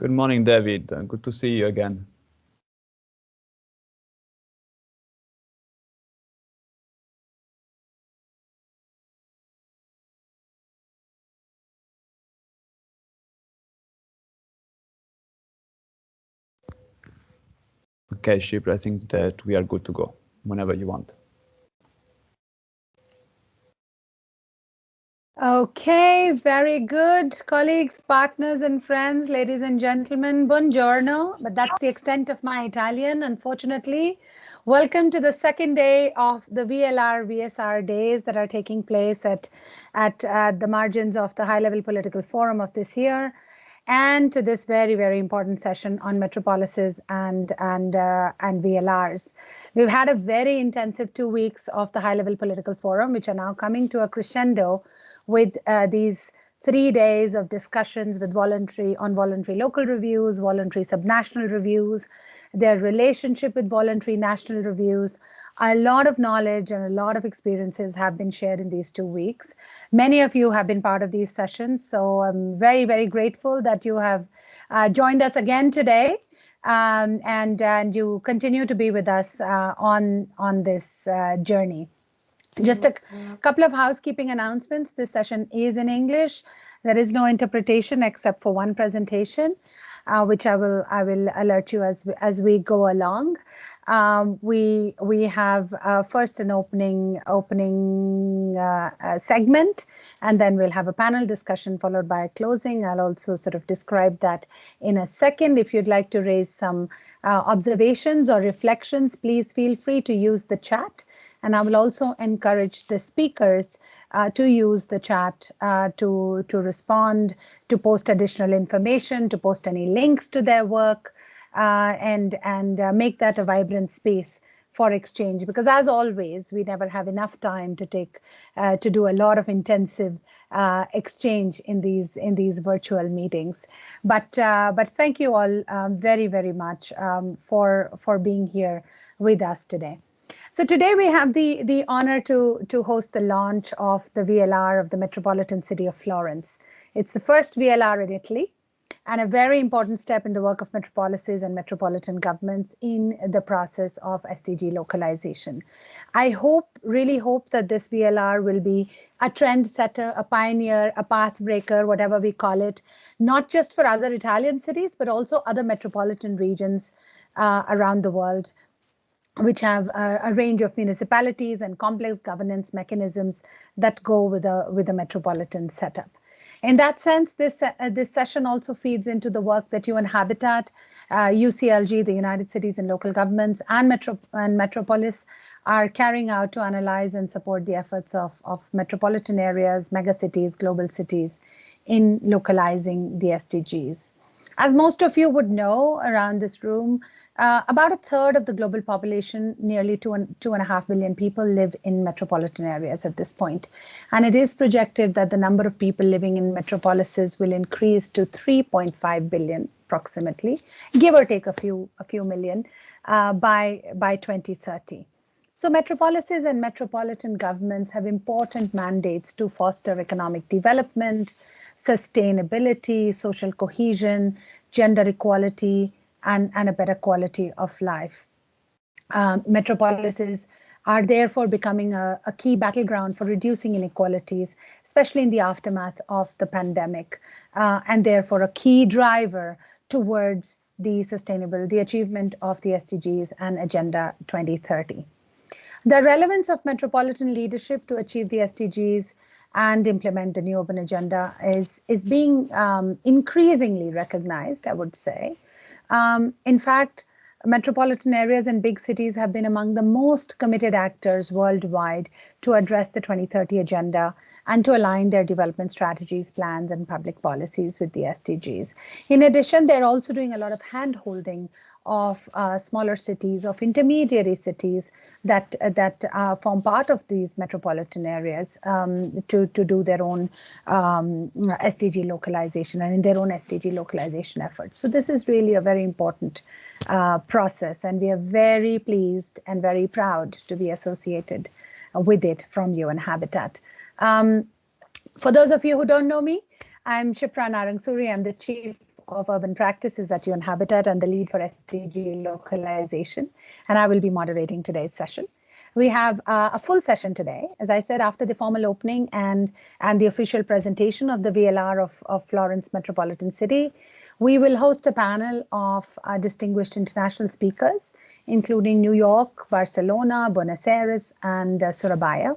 Good morning, David. Good to see you again. Okay, Shipra, I think that we are good to go whenever you want. Okay, very good. Colleagues, partners and friends, ladies and gentlemen, buongiorno, but that's the extent of my Italian, unfortunately. Welcome to the second day of the VLR-VSR days that are taking place at the margins of the high-level political forum of this year, and to this very, very important session on Metropolises and VLRs. We've had a very intensive 2 weeks of the high-level political forum, which are now coming to a crescendo with these 3 days of discussions with voluntary local reviews, voluntary subnational reviews, their relationship with voluntary national reviews. A lot of knowledge and a lot of experiences have been shared in these 2 weeks. Many of you have been part of these sessions, so I'm very, very grateful that you have joined us again today, and you continue to be with us on this journey. Just a couple of housekeeping announcements. This session is in English. There is no interpretation except for one presentation, which I will alert you as we go along. We have first an opening segment, and then we'll have a panel discussion followed by a closing. I'll also sort of describe that in a second. If you'd like to raise some observations or reflections, please feel free to use the chat. And I will also encourage the speakers to use the chat to respond, to post additional information, to post any links to their work, and make that a vibrant space for exchange. Because as always, we never have enough time to do a lot of intensive exchange in these virtual meetings. But thank you all very, very much for being here with us today. So today we have the honor to host the launch of the VLR of the metropolitan city of Florence. It's the first VLR in Italy and a very important step in the work of metropolises and metropolitan governments in the process of SDG localization. I really hope that this VLR will be a trendsetter, a pioneer, a pathbreaker, whatever we call it, not just for other Italian cities, but also other metropolitan regions around the world, which have a range of municipalities and complex governance mechanisms that go with a metropolitan setup. In that sense, this session also feeds into the work that UN Habitat, UCLG, the United Cities and Local Governments, and Metropolis are carrying out to analyze and support the efforts of metropolitan areas, megacities, global cities in localizing the SDGs. As most of you would know around this room, about a third of the global population, nearly 2.5 billion people, live in metropolitan areas at this point. And it is projected that the number of people living in metropolises will increase to 3.5 billion approximately, give or take a few million, by 2030. So metropolises and metropolitan governments have important mandates to foster economic development, sustainability, social cohesion, gender equality, and a better quality of life. Metropolises are therefore becoming a key battleground for reducing inequalities, especially in the aftermath of the pandemic, and therefore a key driver towards the achievement of the SDGs and Agenda 2030. The relevance of metropolitan leadership to achieve the SDGs and implement the new urban agenda is being increasingly recognized, I would say. In fact, metropolitan areas and big cities have been among the most committed actors worldwide to address the 2030 agenda and to align their development strategies, plans, and public policies with the SDGs. In addition, they're also doing a lot of hand-holding of smaller cities, of intermediary cities that form part of these metropolitan areas to do their own SDG localization and in their own SDG localization efforts. So this is really a very important process, and we are very pleased and very proud to be associated with it from UN Habitat. For those of you who don't know me, I'm Shipra Narangsuri. I'm the Chief of Urban Practices at UN Habitat and the lead for SDG localization, and I will be moderating today's session. We have a full session today. As I said, after the formal opening and the official presentation of the VLR of Florence Metropolitan City, we will host a panel of distinguished international speakers, including New York, Barcelona, Buenos Aires, and Surabaya.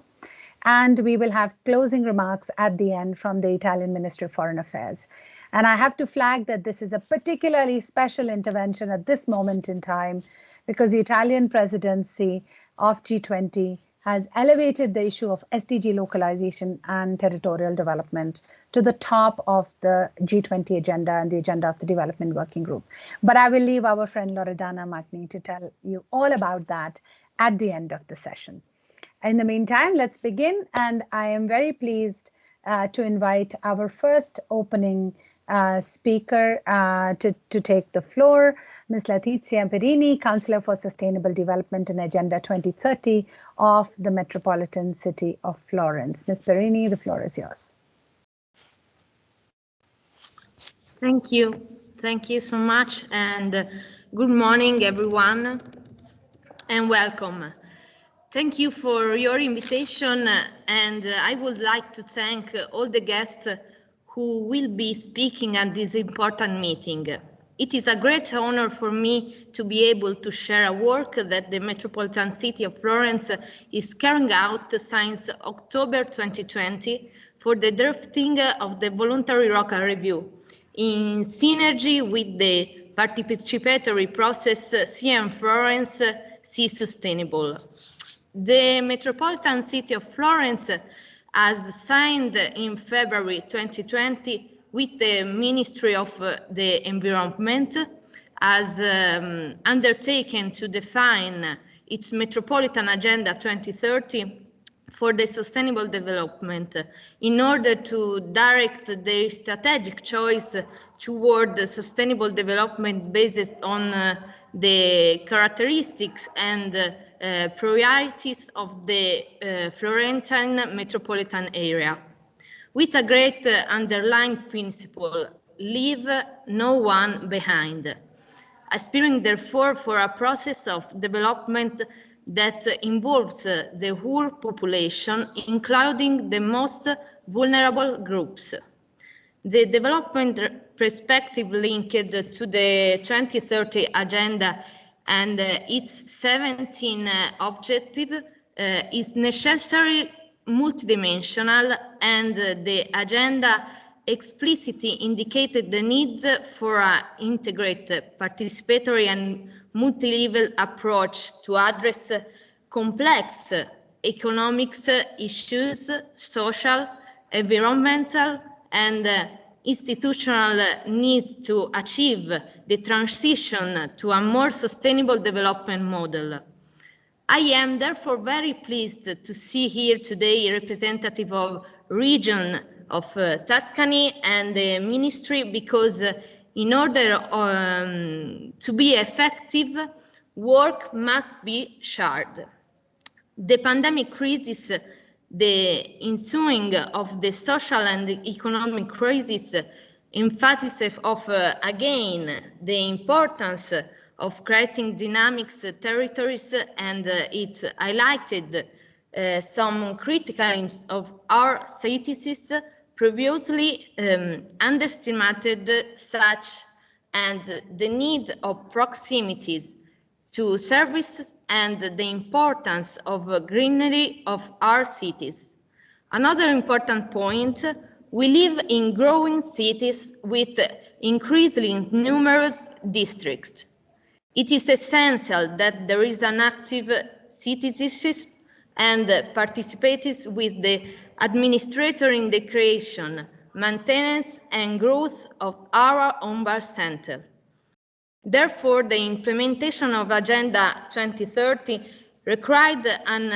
And we will have closing remarks at the end from the Italian Ministry of Foreign Affairs. And I have to flag that this is a particularly special intervention at this moment in time, because the Italian presidency of G20 has elevated the issue of SDG localization and territorial development to the top of the G20 agenda and the agenda of the Development Working Group. But I will leave our friend Loredana Magni to tell you all about that at the end of the session. In the meantime, let's begin, and I am very pleased to invite our first opening speaker to take the floor, Ms. Letizia Perini, Councillor for Sustainable Development and Agenda 2030 of the Metropolitan City of Florence. Ms. Perini, the floor is yours. Thank you. Thank you so much, and good morning, everyone, and welcome. Thank you for your invitation, and I would like to thank all the guests who will be speaking at this important meeting. It is a great honor for me to be able to share a work that the Metropolitan City of Florence is carrying out since October 2020 for the drafting of the voluntary ROCA review, in synergy with the participatory process CM Florence See Sustainable. The Metropolitan City of Florence has signed in February 2020 with the Ministry of the Environment, has undertaken to define its Metropolitan Agenda 2030 for the sustainable development in order to direct their strategic choice toward the sustainable development based on the characteristics and priorities of the Florentine metropolitan area, with a great underlying principle: leave no one behind, aspiring therefore for a process of development that involves the whole population, including the most vulnerable groups. The development perspective linked to the 2030 agenda and its 17 objective is necessarily multidimensional, and the agenda explicitly indicated the need for an integrated, participatory and multi-level approach to address complex economics issues, social, environmental, and institutional needs to achieve the transition to a more sustainable development model. I am therefore very pleased to see here today a representative of region of Tuscany and the ministry, because in order to be effective, work must be shared. The pandemic crisis, the ensuing of the social and economic crisis, emphasis of again the importance of creating dynamics territories, and it highlighted some criticisms of our citizens previously underestimated, such and the need of proximities to services and the importance of greenery of our cities. Another important point: we live in growing cities with increasingly numerous districts. It is essential that there is an active citizenship and participates with the administrator in the creation, maintenance and growth of our urban center. Therefore, the implementation of Agenda 2030 required an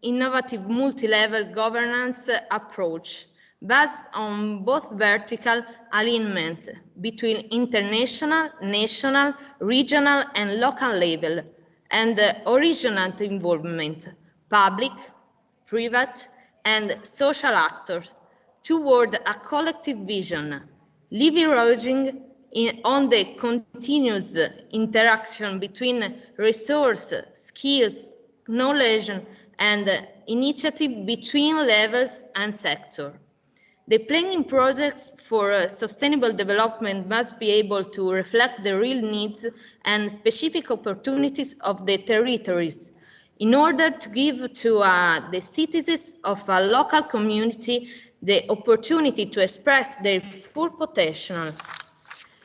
innovative multi-level governance approach based on both vertical alignment between international, national, regional and local level, and horizontal involvement, public, private and social actors, toward a collective vision, leveraging on the continuous interaction between resource, skills, knowledge, and initiative between levels and sector. The planning projects for sustainable development must be able to reflect the real needs and specific opportunities of the territories in order to give to the citizens of a local community the opportunity to express their full potential.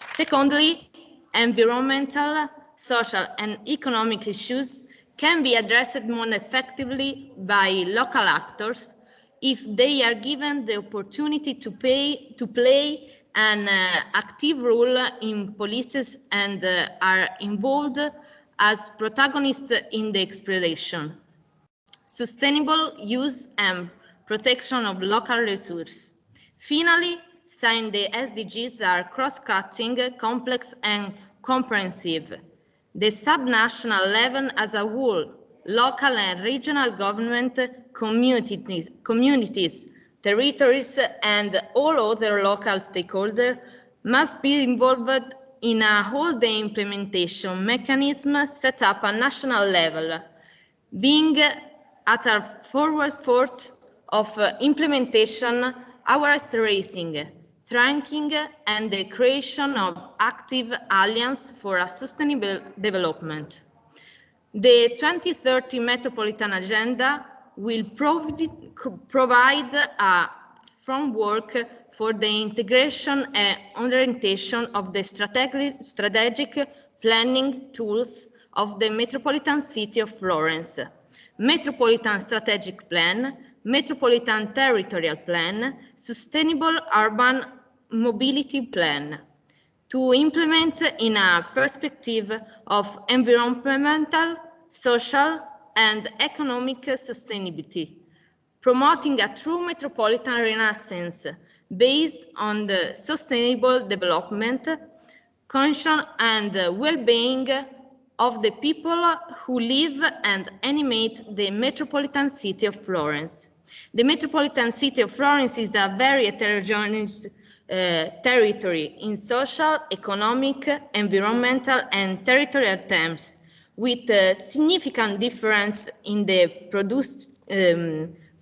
Secondly, environmental, social, and economic issues can be addressed more effectively by local actors if they are given the opportunity to play an active role in policies and are involved as protagonists in the exploration, sustainable use and protection of local resources. Finally, since the SDGs are cross-cutting, complex and comprehensive, the subnational level as a whole, local and regional government, communities, territories, and all other local stakeholders must be involved in a whole-day implementation mechanism set up at national level, being at a forward foot of implementation, awareness raising, tracking, and the creation of active alliance for a sustainable development. The 2030 Metropolitan Agenda will provide a framework for the integration and orientation of the strategic planning tools of the Metropolitan City of Florence, Metropolitan Strategic Plan, Metropolitan Territorial Plan, Sustainable Urban Mobility Plan, to implement in a perspective of environmental, social, and economic sustainability, promoting a true metropolitan renaissance based on the sustainable development, conscience, and well-being of the people who live and animate the Metropolitan City of Florence. The Metropolitan City of Florence is a very heterogeneous territory in social, economic, environmental, and territorial terms, with significant difference in the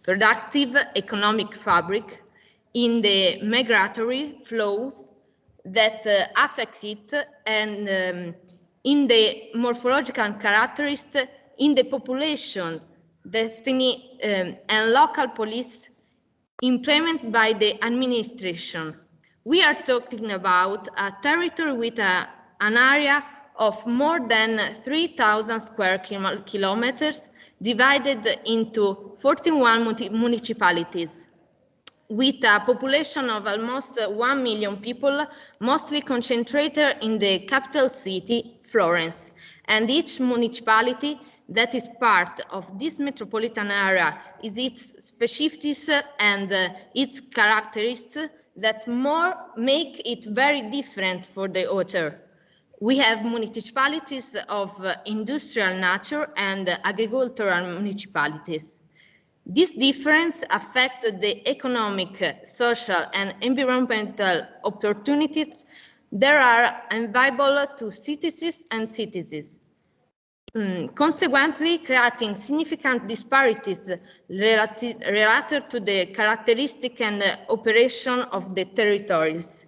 productive economic fabric, in the migratory flows that affect it, and in the morphological characteristics in the population, destiny, and local police implemented by the administration. We are talking about a territory with an area of more than 3,000 square kilometers divided into 41 municipalities, with a population of almost 1 million people, mostly concentrated in the capital city, Florence, and each municipality that is part of this metropolitan area is its specificities and its characteristics that make it very different for the other. We have municipalities of industrial nature and agricultural municipalities. This difference affects the economic, social, and environmental opportunities that are available to citizens and citizens. Consequently, creating significant disparities related to the characteristic and operation of the territories.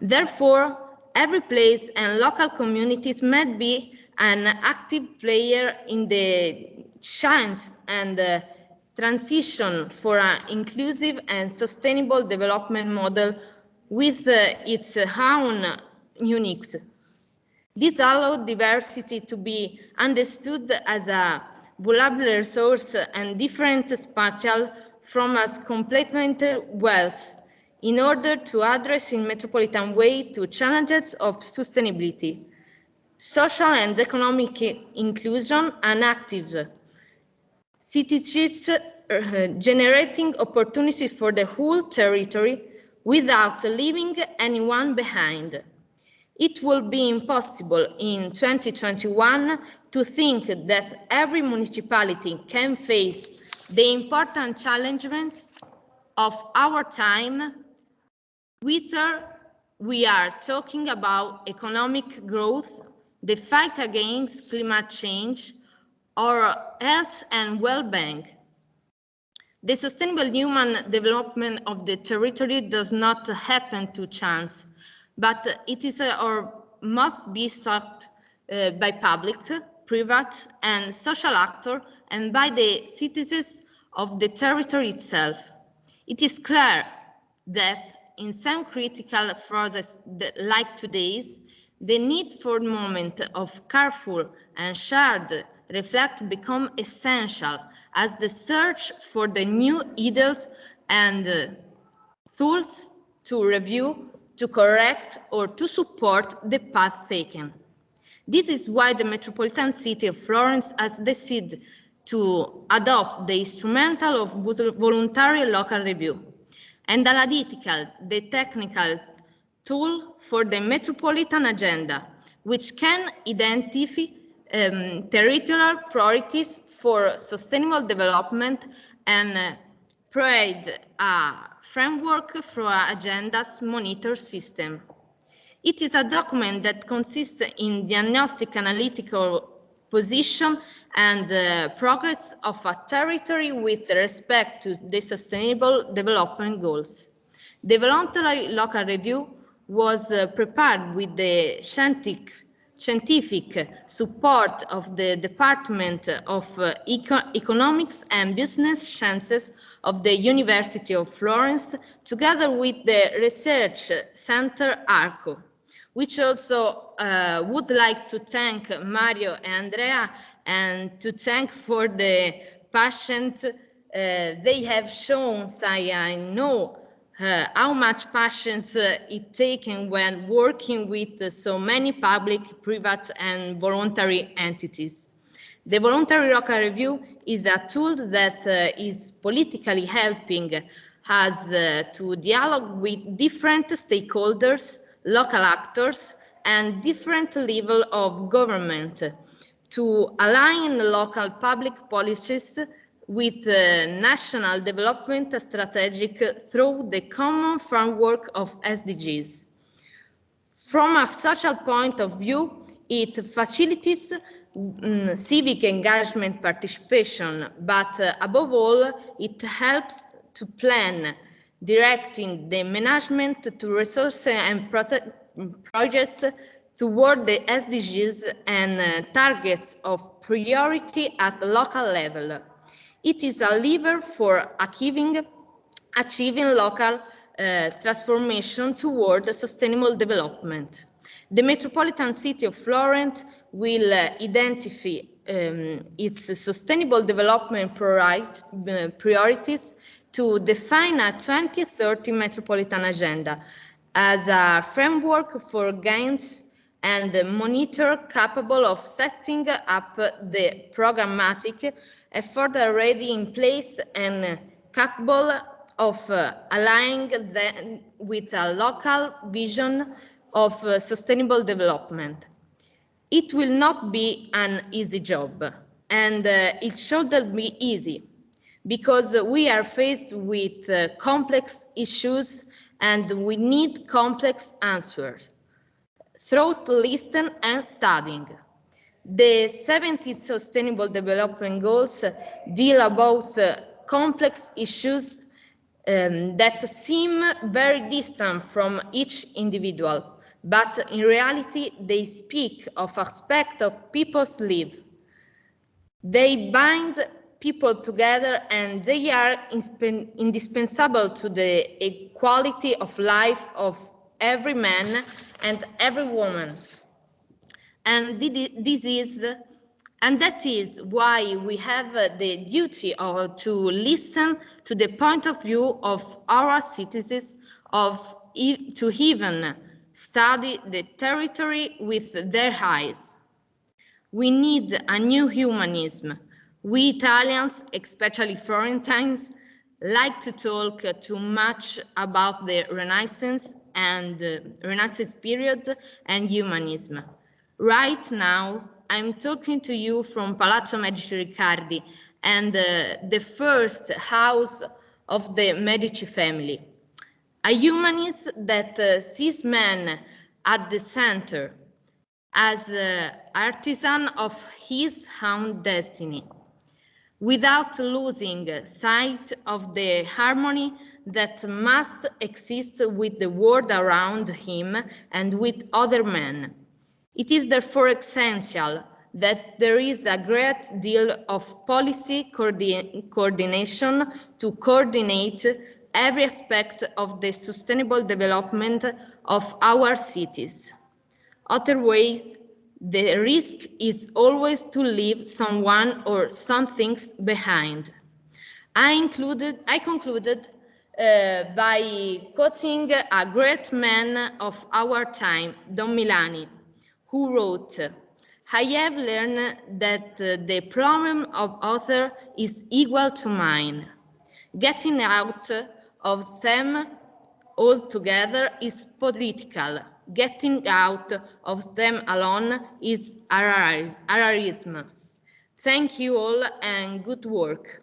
Therefore, every place and local communities must be an active player in the change and transition for an inclusive and sustainable development model with its own uniques. This allows diversity to be understood as a valuable resource and different spatial from as complementary wealth in order to address in metropolitan way to challenges of sustainability, social and economic inclusion, and active citizens generating opportunities for the whole territory without leaving anyone behind. It will be impossible in 2021 to think that every municipality can face the important challenges of our time without We are talking about economic growth, the fight against climate change, or health and well-being. The sustainable human development of the territory does not happen to chance, but it is or must be sought by public, private, and social actors, and by the citizens of the territory itself. It is clear that in some critical phases like today's, the need for a moment of careful and shared reflect become essential as the search for the new ideas and tools to review, to correct, or to support the path taken. This is why the Metropolitan City of Florence has decided to adopt the instrumental of voluntary local review and analytical, the technical tool for the Metropolitan Agenda, which can identify territorial priorities for sustainable development and provide a framework for agendas monitor system. It is a document that consists in diagnostic analytical position and progress of a territory with respect to the sustainable development goals. The voluntary local review was prepared with the scientific support of the Department of Economics and Business Sciences of the University of Florence, together with the Research Center ARCO, which also would like to thank Mario and Andrea and to thank for the passion they have shown. I know how much patience it taken when working with so many public, private, and voluntary entities. The voluntary local review is a tool that is politically helping us to dialogue with different stakeholders, local actors, and different levels of government to align local public policies with national development strategic through the common framework of SDGs. From a social point of view, it facilitates civic engagement participation, but above all, it helps to plan, directing the management to resources and projects toward the SDGs and targets of priority at the local level. It is a lever for achieving local transformation toward sustainable development. The Metropolitan City of Florence will identify its sustainable development priorities to define a 2030 Metropolitan Agenda as a framework for gains and monitor capable of setting up the programmatic effort already in place and capable of aligning them with a local vision of sustainable development. It will not be an easy job, and it shouldn't be easy, because we are faced with complex issues and we need complex answers. Through listening and studying. The 17 Sustainable Development Goals deal about complex issues that seem very distant from each individual, but in reality they speak of aspects of people's lives. They bind people together and they are indispensable to the equality of life of every man and every woman. And that is why we have the duty to listen to the point of view of our citizens, to even study the territory with their eyes. We need a new humanism. We Italians, especially Florentines, like to talk too much about the Renaissance and Renaissance period and humanism. Right now, I'm talking to you from Palazzo Medici Riccardi and the first house of the Medici family. a humanism that sees man at the center, as artisan of his own destiny, without losing sight of the harmony that must exist with the world around him and with other men. It is therefore essential that there is a great deal of policy coordination to coordinate every aspect of the sustainable development of our cities. Otherwise, the risk is always to leave someone or some things behind. I concluded by quoting a great man of our time, Don Milani, who wrote, "I have learned that the problem of others is equal to mine. Getting out of them altogether is political. Getting out of them alone is Ararism." Thank you all and good work.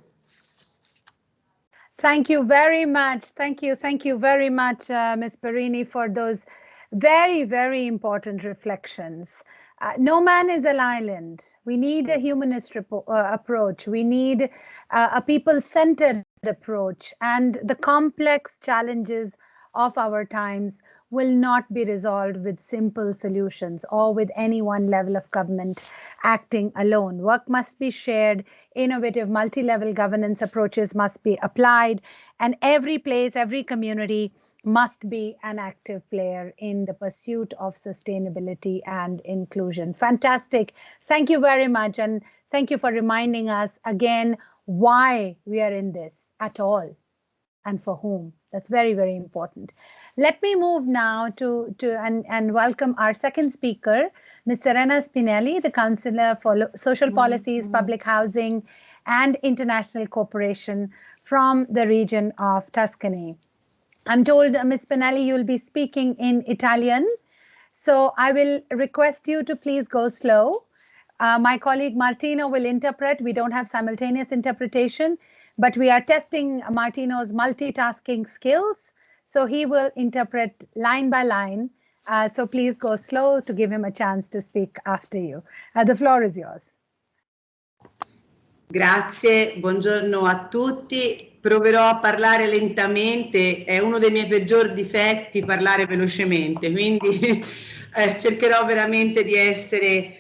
Thank you very much. Thank you very much, Ms. Perini, for those very, very important reflections. No man is an island. We need a humanist approach. We need a people-centered approach, and the complex challenges of our times will not be resolved with simple solutions or with any one level of government acting alone. Work must be shared, innovative multi-level governance approaches must be applied, and every place, every community must be an active player in the pursuit of sustainability and inclusion. Fantastic. Thank you very much, and thank you for reminding us again why we are in this at all and for whom. That's very, very important. Let me move now and welcome our second speaker, Ms. Serena Spinelli, the Councillor for Social Policies, Public Housing and International Cooperation from the region of Tuscany. I'm told, Ms. Spinelli, you'll be speaking in Italian, so I will request you to please go slow. My colleague Martino will interpret. We don't have simultaneous interpretation, but we are testing Martino's multitasking skills. So he will interpret line by line. So please go slow to give him a chance to speak after you. The floor is yours. Grazie, buongiorno a tutti. Proverò a parlare lentamente, è uno dei miei peggior difetti parlare velocemente, quindi cercherò veramente di essere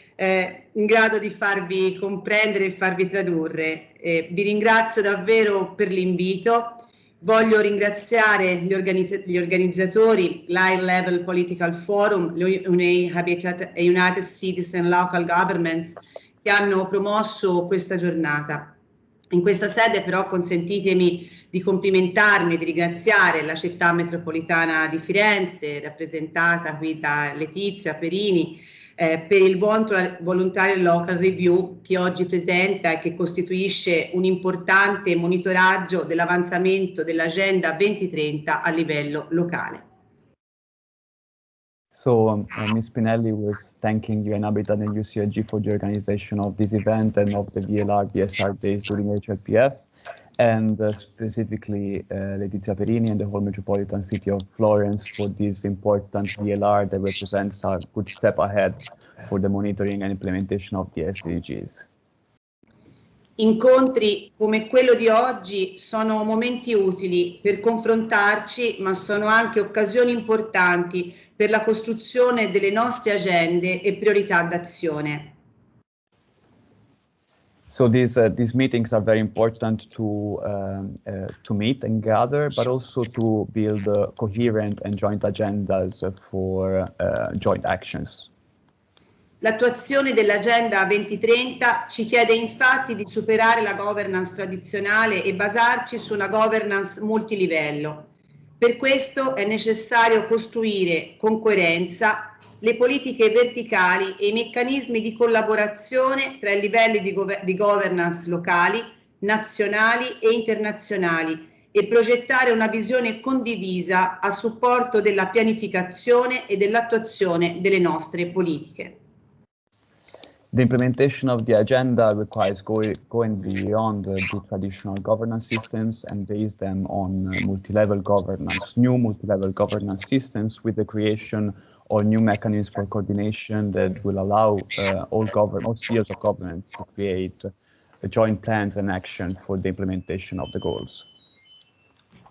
in grado di farvi comprendere e farvi tradurre. Vi ringrazio davvero per l'invito. Voglio ringraziare gli organizzatori, l'High Level Political Forum, United Cities and Local Governments, che hanno promosso questa giornata. In questa sede però consentitemi di complimentarmi, di ringraziare la città metropolitana di Firenze, rappresentata qui da Letizia Perini, per il Voluntary Local Review che oggi presenta e che costituisce un importante monitoraggio dell'avanzamento dell'Agenda 2030 a livello locale. So Ms. Spinelli was thanking UN Habitat and UCIG for the organization of this event and of the VLR-VSR days during HLPF, and specifically Letizia Perini and the whole metropolitan city of Florence for this important VLR that represents a good step ahead for the monitoring and implementation of the SDGs. Incontri come quello di oggi sono momenti utili per confrontarci, ma sono anche occasioni importanti per la costruzione delle nostre agende e priorità d'azione. So these meetings are very important to meet and gather, but also to build coherent and joint agendas for joint actions. L'attuazione dell'Agenda 2030 ci chiede infatti di superare la governance tradizionale e basarci su una governance multilivello. Per questo è necessario costruire con coerenza le politiche verticali e i meccanismi di collaborazione tra i livelli di governance locali, nazionali e internazionali e progettare una visione condivisa a supporto della pianificazione e dell'attuazione delle nostre politiche. The implementation of the agenda requires going beyond the traditional governance systems and base them on multi-level governance, new multi-level governance systems with the creation of new mechanisms for coordination that will allow all spheres of governance to create joint plans and actions for the implementation of the goals.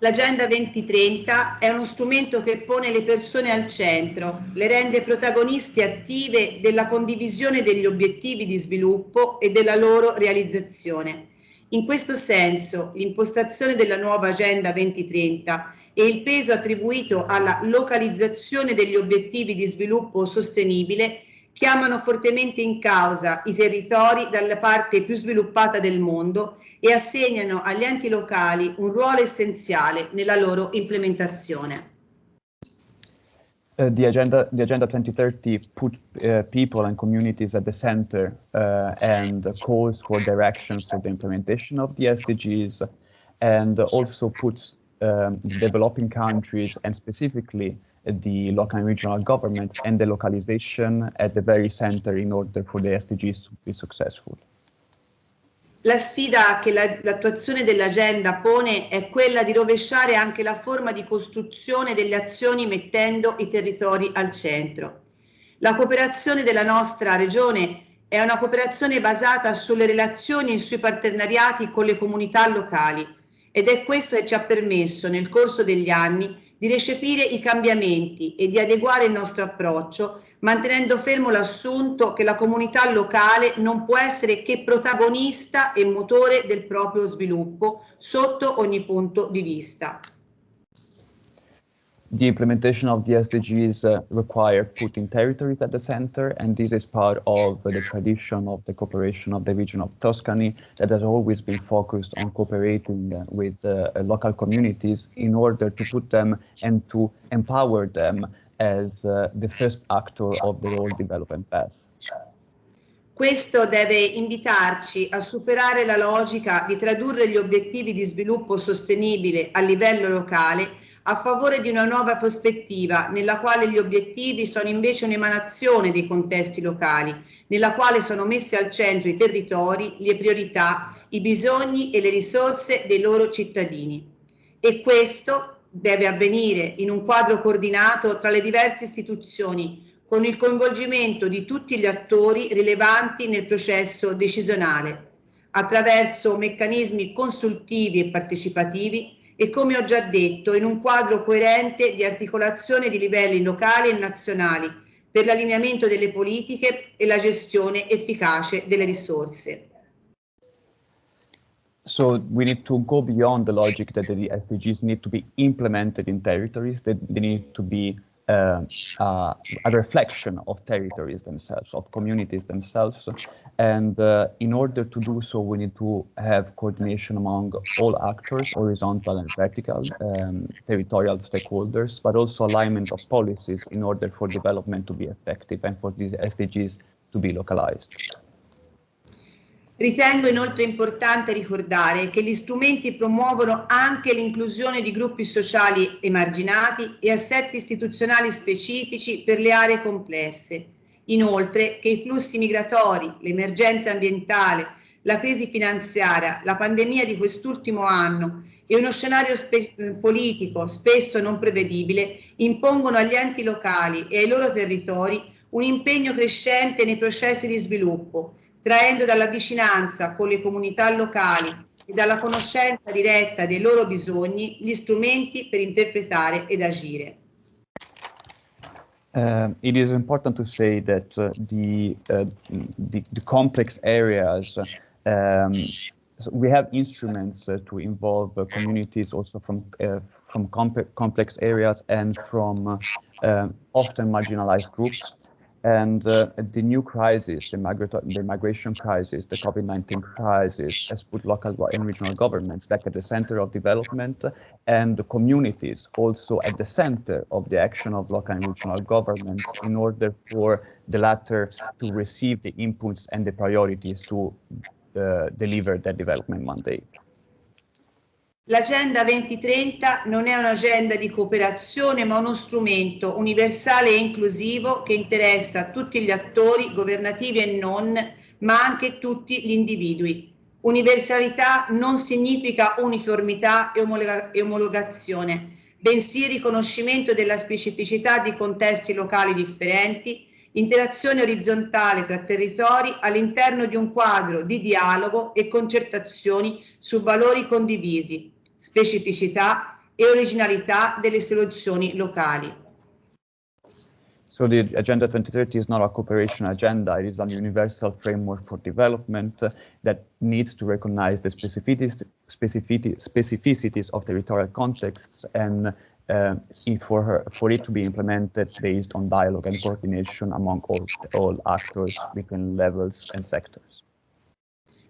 L'Agenda 2030 è uno strumento che pone le persone al centro, le rende protagoniste attive della condivisione degli obiettivi di sviluppo e della loro realizzazione. In questo senso, l'impostazione della nuova Agenda 2030 e il peso attribuito alla localizzazione degli obiettivi di sviluppo sostenibile chiamano fortemente in causa i territori dalla parte più sviluppata del mondo e assegnano agli enti locali un ruolo essenziale nella loro implementazione. The Agenda 2030 put people and communities at the center and calls for directions for the implementation of the SDGs, and also puts developing countries and specifically the local and regional governments and the localization at the very center in order for the SDGs to be successful. La sfida che l'attuazione dell'agenda pone è quella di rovesciare anche la forma di costruzione delle azioni mettendo i territori al centro. La cooperazione della nostra regione è una cooperazione basata sulle relazioni e sui partenariati con le comunità locali ed è questo che ci ha permesso nel corso degli anni di recepire i cambiamenti e di adeguare il nostro approccio, mantenendo fermo l'assunto che la comunità locale non può essere che protagonista e motore del proprio sviluppo sotto ogni punto di vista. The implementation of the SDGs require putting territories at the center, and this is part of the tradition of the cooperation of the region of Tuscany that has always been focused on cooperating with local communities in order to put them and to empower them as the first actor of the whole development path. Questo deve invitarci a superare la logica di tradurre gli obiettivi di sviluppo sostenibile a livello locale a favore di una nuova prospettiva nella quale gli obiettivi sono invece un'emanazione dei contesti locali, nella quale sono messi al centro i territori, le priorità, i bisogni e le risorse dei loro cittadini. E questo deve avvenire in un quadro coordinato tra le diverse istituzioni, con il coinvolgimento di tutti gli attori rilevanti nel processo decisionale, attraverso meccanismi consultivi e partecipativi e, come ho già detto, in un quadro coerente di articolazione di livelli locali e nazionali per l'allineamento delle politiche e la gestione efficace delle risorse. So we need to go beyond the logic that the SDGs need to be implemented in territories, that they need to be a reflection of territories themselves, of communities themselves. And in order to do so, we need to have coordination among all actors, horizontal and vertical, territorial stakeholders, but also alignment of policies in order for development to be effective and for these SDGs to be localized. Ritengo inoltre importante ricordare che gli strumenti promuovono anche l'inclusione di gruppi sociali emarginati e assetti istituzionali specifici per le aree complesse. Inoltre che i flussi migratori, l'emergenza ambientale, la crisi finanziaria, la pandemia di quest'ultimo anno e uno scenario politico spesso non prevedibile impongono agli enti locali e ai loro territori un impegno crescente nei processi di sviluppo, traendo dalla vicinanza con le comunità locali e dalla conoscenza diretta dei loro bisogni gli strumenti per interpretare ed agire. It is important to say that the complex areas, so we have instruments to involve communities also from complex areas and from often marginalized groups. And the new crisis, the migration crisis, the COVID-19 crisis, has put local and regional governments back at the center of development, and the communities also at the center of the action of local and regional governments in order for the latter to receive the inputs and the priorities to deliver their development mandate. L'Agenda 2030 non è un'agenda di cooperazione, ma uno strumento universale e inclusivo che interessa tutti gli attori, governativi e non, ma anche tutti gli individui. Universalità non significa uniformità e omologazione, bensì riconoscimento della specificità di contesti locali differenti, interazione orizzontale tra territori all'interno di un quadro di dialogo e concertazioni su valori condivisi, specificità e originalità delle soluzioni locali. So the Agenda 2030 is not a cooperation agenda, it is a universal framework for development that needs to recognize the specificities of territorial contexts and for it to be implemented based on dialogue and coordination among all actors between levels and sectors.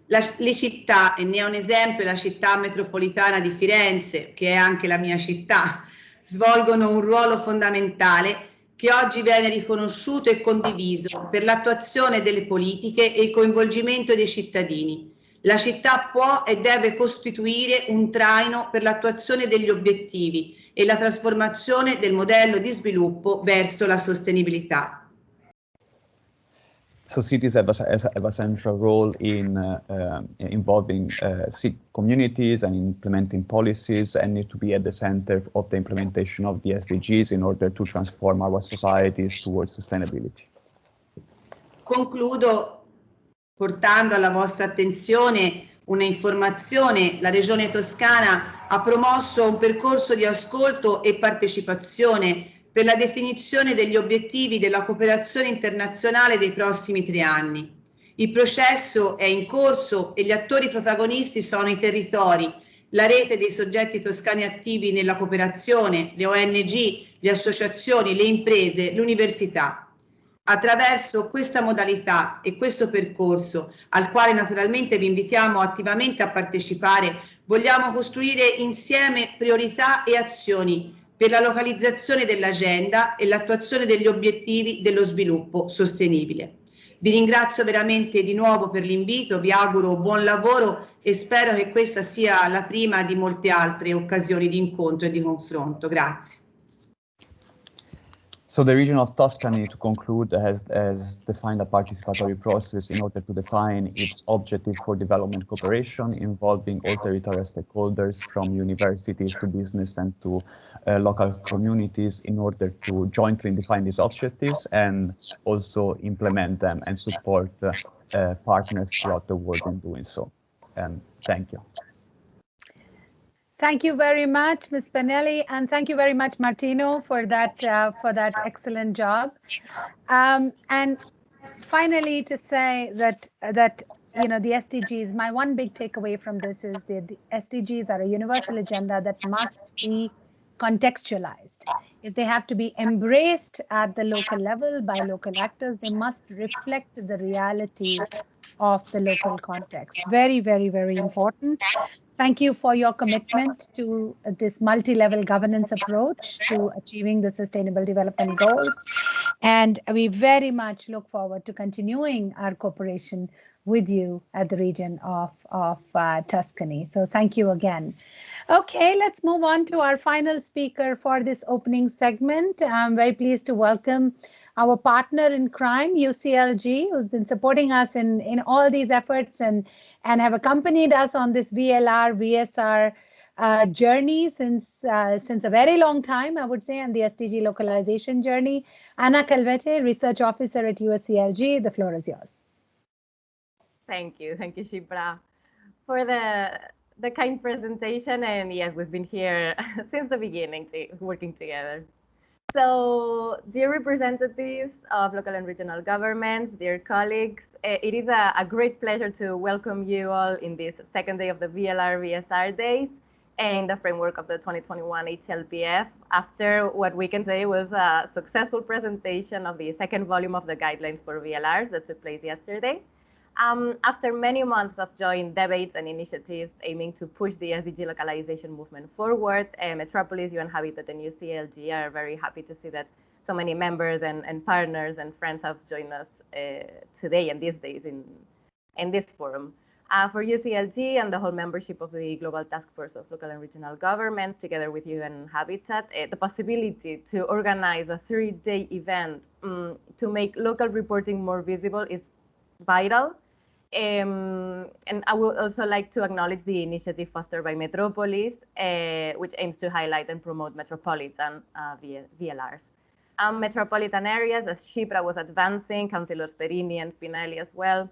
Le città, e ne è un esempio la città metropolitana di Firenze, che è anche la mia città, svolgono un ruolo fondamentale che oggi viene riconosciuto e condiviso per l'attuazione delle politiche e il coinvolgimento dei cittadini. La città può e deve costituire un traino per l'attuazione degli obiettivi e la trasformazione del modello di verso la sostenibilità. So cities have a central role in involving communities and implementing policies, and need to be at the center of the implementation of the SDGs in order to transform our societies towards sustainability. Concludo portando alla vostra attenzione un'informazione. La Regione Toscana ha promosso un percorso di ascolto e partecipazione per la definizione degli obiettivi della cooperazione internazionale dei prossimi 3 anni. Il processo è in corso e gli attori protagonisti sono i territori, la rete dei soggetti toscani attivi nella cooperazione, le ONG, le associazioni, le imprese, l'università. Attraverso questa modalità e questo percorso, al quale naturalmente vi invitiamo attivamente a partecipare, vogliamo costruire insieme priorità e azioni per la localizzazione dell'agenda e l'attuazione degli obiettivi dello sviluppo sostenibile. Vi ringrazio veramente di nuovo per l'invito, vi auguro buon lavoro e spero che questa sia la prima di molte altre occasioni di incontro e di confronto. Grazie. So the region of Tuscany, to conclude, has defined a participatory process in order to define its objective for development cooperation involving all territorial stakeholders from universities to business and to local communities in order to jointly define these objectives and also implement them and support partners throughout the world in doing so. And thank you. Thank you very much, Ms. Spinelli, and thank you very much, Martino, for that excellent job. And finally, to say that you know, the SDGs, my one big takeaway from this is that the SDGs are a universal agenda that must be contextualized. If they have to be embraced at the local level by local actors, they must reflect the realities of the local context. Very, very, very important. Thank you for your commitment to this multi-level governance approach to achieving the Sustainable Development Goals. And we very much look forward to continuing our cooperation with you at the region of Tuscany. So thank you again. Okay, let's move on to our final speaker for this opening segment. I'm very pleased to welcome our partner in crime, UCLG, who's been supporting us in all these efforts and have accompanied us on this VLR-VSR journey since a very long time, I would say, and the SDG localization journey. Anna Calvete, Research Officer at UCLG, the floor is yours. Thank you, Shipra, for the kind presentation. And yes, we've been here since the beginning, working together. So, dear representatives of local and regional governments, dear colleagues, it is a great pleasure to welcome you all in this second day of the VLR-VSR days and the framework of the 2021 HLPF, after what we can say was a successful presentation of the second volume of the guidelines for VLRs that took place yesterday. After many months of joint debates and initiatives aiming to push the SDG localization movement forward, Metropolis, UN Habitat, and UCLG are very happy to see that so many members and partners and friends have joined us today and these days in this forum. For UCLG and the whole membership of the Global Task Force of Local and Regional Government, together with UN Habitat, the possibility to organize a 3-day event to make local reporting more visible is vital. And I would also like to acknowledge the initiative fostered by Metropolis, which aims to highlight and promote metropolitan VLRs. Metropolitan areas, as Shipra was advancing, Councillors Perini and Spinelli as well,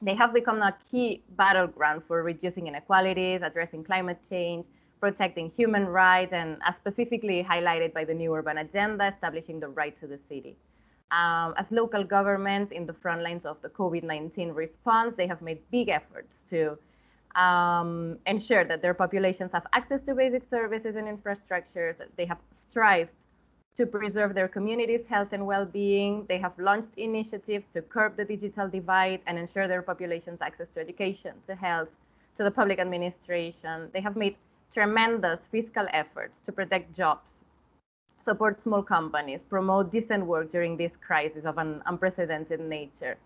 they have become a key battleground for reducing inequalities, addressing climate change, protecting human rights, and as specifically highlighted by the New Urban Agenda, establishing the right to the city. As local governments in the front lines of the COVID-19 response, they have made big efforts to ensure that their populations have access to basic services and infrastructures, that they have strived to preserve their communities' health and well-being. They have launched initiatives to curb the digital divide and ensure their populations' access to education, to health, to the public administration. They have made tremendous fiscal efforts to protect jobs, support small companies, promote decent work during this crisis of an unprecedented nature.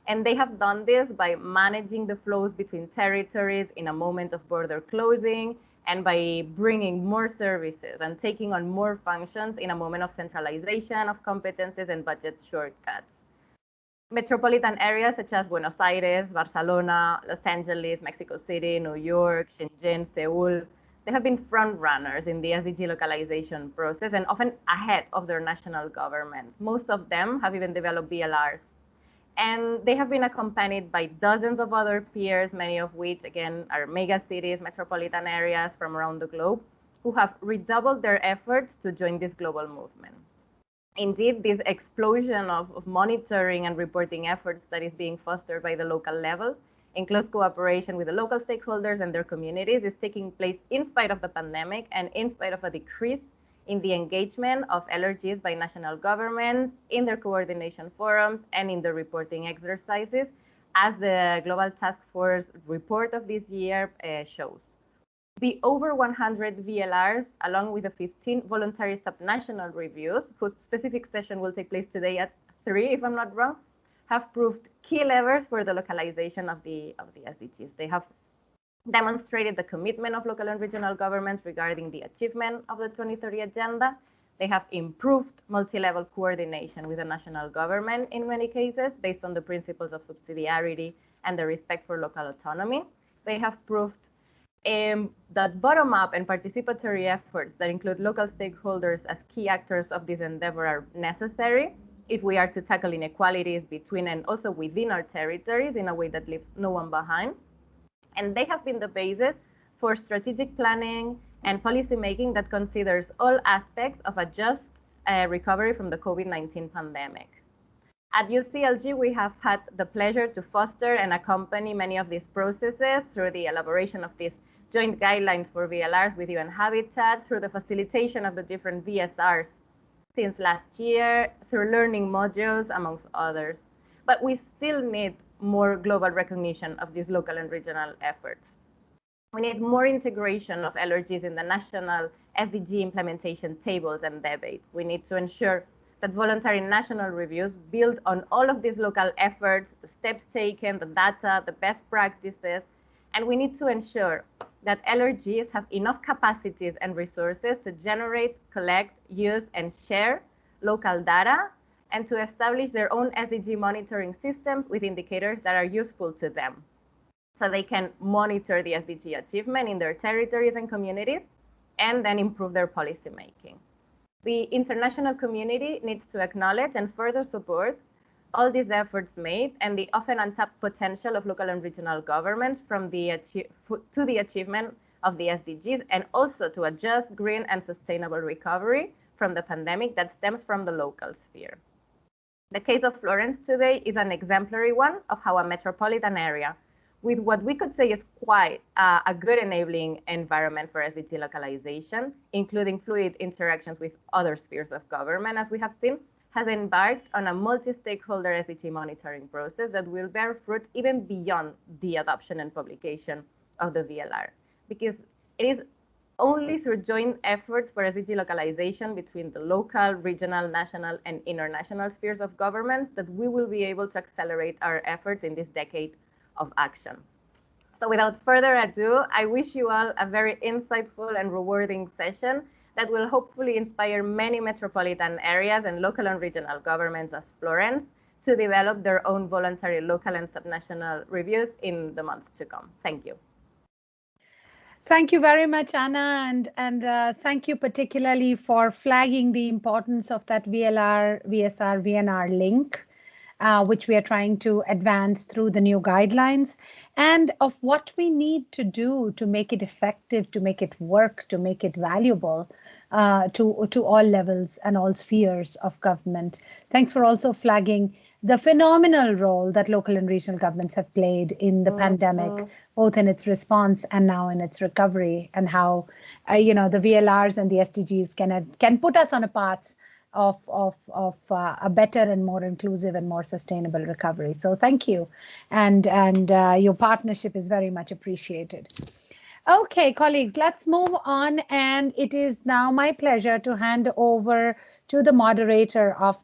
And they have done this by managing the flows between territories in a moment of border closing, and by bringing more services and taking on more functions in a moment of centralization of competences and budget shortcuts. Metropolitan areas such as Buenos Aires, Barcelona, Los Angeles, Mexico City, New York, Shenzhen, Seoul, they have been front runners in the SDG localization process and often ahead of their national governments. Most of them have even developed VLRs. And they have been accompanied by dozens of other peers, many of which, again, are mega cities, metropolitan areas from around the globe, who have redoubled their efforts to join this global movement. Indeed, this explosion of monitoring and reporting efforts that is being fostered by the local level, in close cooperation with the local stakeholders and their communities, is taking place in spite of the pandemic and in spite of a decrease in the engagement of LRGs by national governments, in their coordination forums, and in the reporting exercises, as the Global Task Force report of this year shows. The over 100 VLRs, along with the 15 voluntary subnational reviews, whose specific session will take place today at 3, if I'm not wrong, have proved key levers for the localization of the SDGs. They have demonstrated the commitment of local and regional governments regarding the achievement of the 2030 Agenda. They have improved multi-level coordination with the national government in many cases based on the principles of subsidiarity and the respect for local autonomy. They have proved that bottom-up and participatory efforts that include local stakeholders as key actors of this endeavor are necessary if we are to tackle inequalities between and also within our territories in a way that leaves no one behind. And they have been the basis for strategic planning and policymaking that considers all aspects of a just recovery from the COVID-19 pandemic. At UCLG, we have had the pleasure to foster and accompany many of these processes through the elaboration of these joint guidelines for VLRs with UN Habitat, through the facilitation of the different VSRs since last year, through learning modules, amongst others. But we still need more global recognition of these local and regional efforts. We need more integration of LRGs in the national SDG implementation tables and debates. We need to ensure that voluntary national reviews build on all of these local efforts, the steps taken, the data, the best practices, and we need to ensure that LRGs have enough capacities and resources to generate, collect, use, and share local data, and to establish their own SDG monitoring systems with indicators that are useful to them, so they can monitor the SDG achievement in their territories and communities, and then improve their policy making. The international community needs to acknowledge and further support all these efforts made and the often untapped potential of local and regional governments to the achievement of the SDGs, and also to a just, green, and sustainable recovery from the pandemic that stems from the local sphere. The case of Florence today is an exemplary one of how a metropolitan area, with what we could say is quite a good enabling environment for SDG localization, including fluid interactions with other spheres of government, as we have seen, has embarked on a multi-stakeholder SDG monitoring process that will bear fruit even beyond the adoption and publication of the VLR. Because it is only through joint efforts for SDG localization between the local, regional, national, and international spheres of governments that we will be able to accelerate our efforts in this decade of action. So without further ado, I wish you all a very insightful and rewarding session that will hopefully inspire many metropolitan areas and local and regional governments as Florence to develop their own voluntary local and subnational reviews in the months to come. Thank you. Thank you very much, Anna, and thank you particularly for flagging the importance of that VLR-VSR VNR link, which we are trying to advance through the new guidelines, and of what we need to do to make it effective, to make it work, to make it valuable to all levels and all spheres of government. Thanks for also flagging the phenomenal role that local and regional governments have played in the pandemic, both in its response and now in its recovery, and how the VLRs and the SDGs can put us on a path of a better and more inclusive and more sustainable recovery. So thank you, and your partnership is very much appreciated. Okay, colleagues, let's move on, and it is now my pleasure to hand over to the moderator of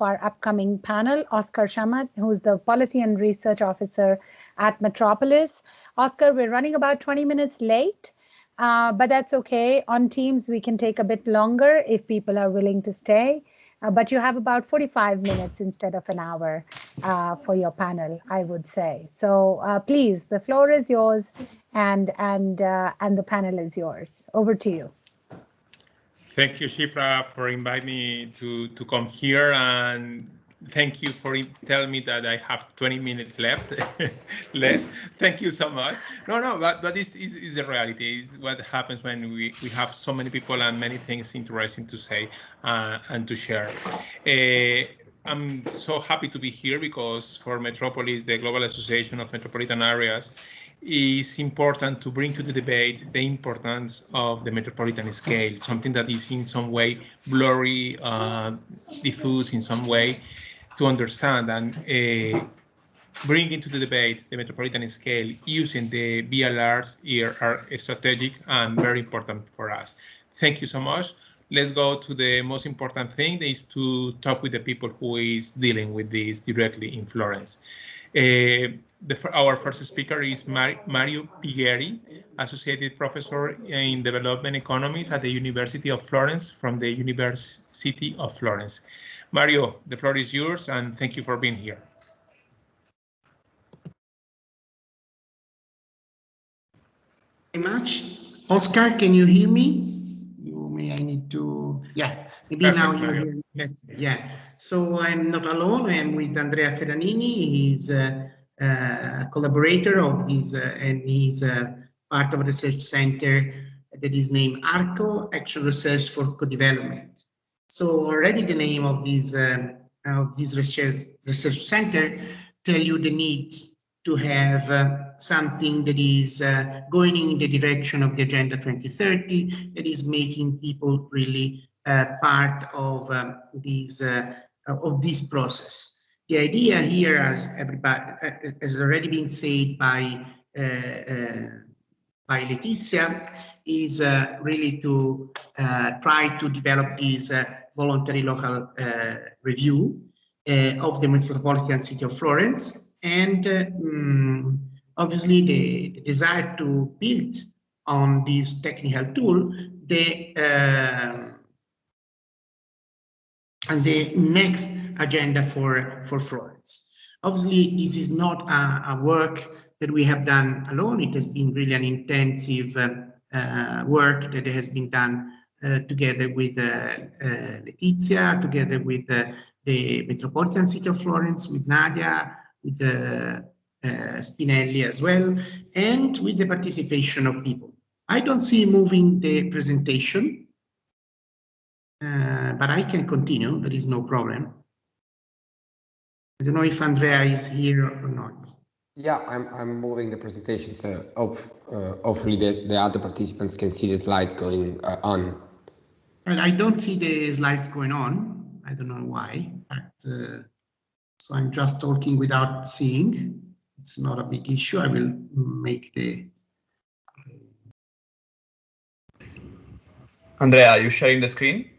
our upcoming panel, Oscar Shamat, who's the Policy and Research Officer at Metropolis. Oscar, we're running about 20 minutes late, but that's okay. On Teams, we can take a bit longer if people are willing to stay. But you have about 45 minutes instead of an hour for your panel, I would say. So please, the floor is yours, and the panel is yours. Over to you. Thank you, Shipra, for inviting me to come here, and thank you for telling me that I have 20 minutes left. Less. Thank you so much. No, but this is the reality. Is what happens when we have so many people and many things interesting to say and to share. I'm so happy to be here because for Metropolis, the Global Association of Metropolitan Areas, it's important to bring to the debate the importance of the metropolitan scale, something that is in some way blurry, diffuse in some way, to understand and bring into the debate the metropolitan scale using the VLRs here are strategic and very important for us. Thank you so much. Let's go to the most important thing, is to talk with the people who is dealing with this directly in Florence. Our first speaker is Mario Pigheri, Associated Professor in Development Economics at the University of Florence from the University of Florence. Mario, the floor is yours, and thank you for being here. Very much. Oscar, can you hear me? I need to, yeah, maybe perfect, now you hear me. Yeah, so I'm not alone. I'm with Andrea Ferranini. He's a collaborator of this, and he's part of a research center that is named ARCO, Action Research for Co-Development. So already the name of this research center tell you the need to have something that is going in the direction of the Agenda 2030, that is making people really part of this process. The idea here, as everybody has already been said by Letizia, is really to try to develop this voluntary local review of the metropolitan city of Florence. And obviously the desire to build on this technical tool, and the next agenda for Florence. Obviously, this is not a work that we have done alone. It has been really an intensive work that has been done together with Letizia, together with the Metropolitan City of Florence, with Nadia, with Spinelli as well, and with the participation of people. I don't see moving the presentation, but I can continue. There is no problem. I don't know if Andrea is here or not. Yeah, I'm moving the presentation, so hopefully the other participants can see the slides going on. Well, I don't see the slides going on. I don't know why. But, so I'm just talking without seeing. It's not a big issue. I will make the. Andrea, are you sharing the screen?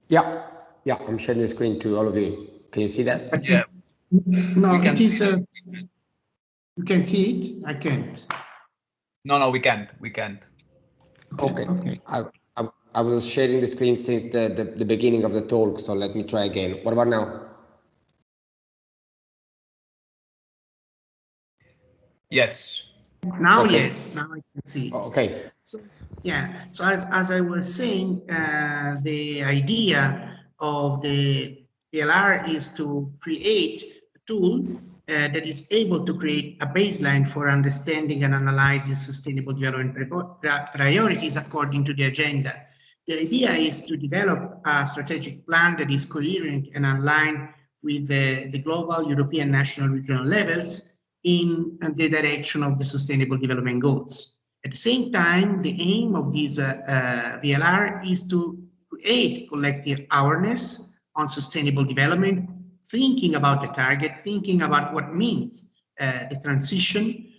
Yeah, I'm sharing the screen to all of you. Can you see that? Yeah. No, it is. You can see it. I can't. No, we can't. Okay. I was sharing the screen since the beginning of the talk, so let me try again. What about now? Yes. Now, Okay. yes, now I can see it. Okay. So, yeah, so as I was saying, the idea of the VLR is to create a tool that is able to create a baseline for understanding and analyzing sustainable development priorities according to the agenda. The idea is to develop a strategic plan that is coherent and aligned with the global, European, national, regional levels in the direction of the Sustainable Development Goals. At the same time, the aim of this VLR is to create collective awareness on sustainable development, thinking about the target, thinking about what means the transition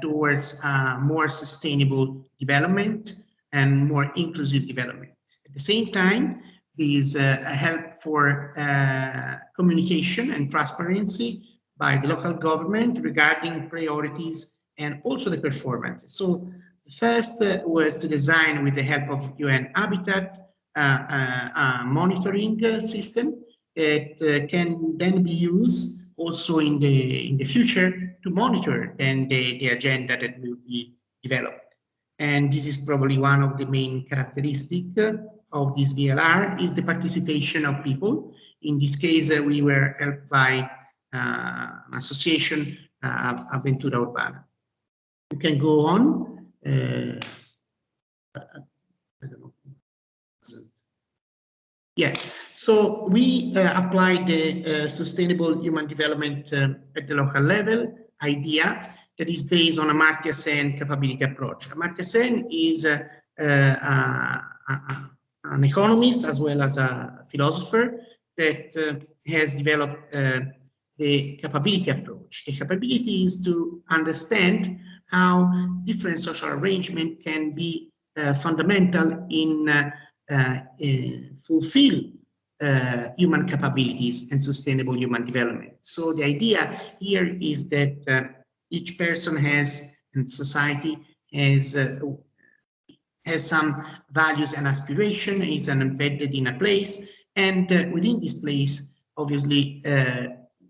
towards more sustainable development and more inclusive development. At the same time, these help for communication and transparency by the local government regarding priorities and also the performance. So the first was to design, with the help of UN Habitat, a monitoring system that can then be used also in the future to monitor then the agenda that will be developed. And this is probably one of the main characteristics of this VLR, is the participation of people. In this case, we were helped by an association, Aventura Urbana. You can go on. I don't know. Yeah, so we applied the sustainable human development at the local level idea that is based on Amartya Sen capability approach. Amartya Sen is an economist as well as a philosopher that has developed the capability approach. The capability is to understand how different social arrangement can be fundamental in fulfill human capabilities and sustainable human development. So the idea here is that each person has, and society has some values and aspiration, is embedded in a place, and within this place, obviously,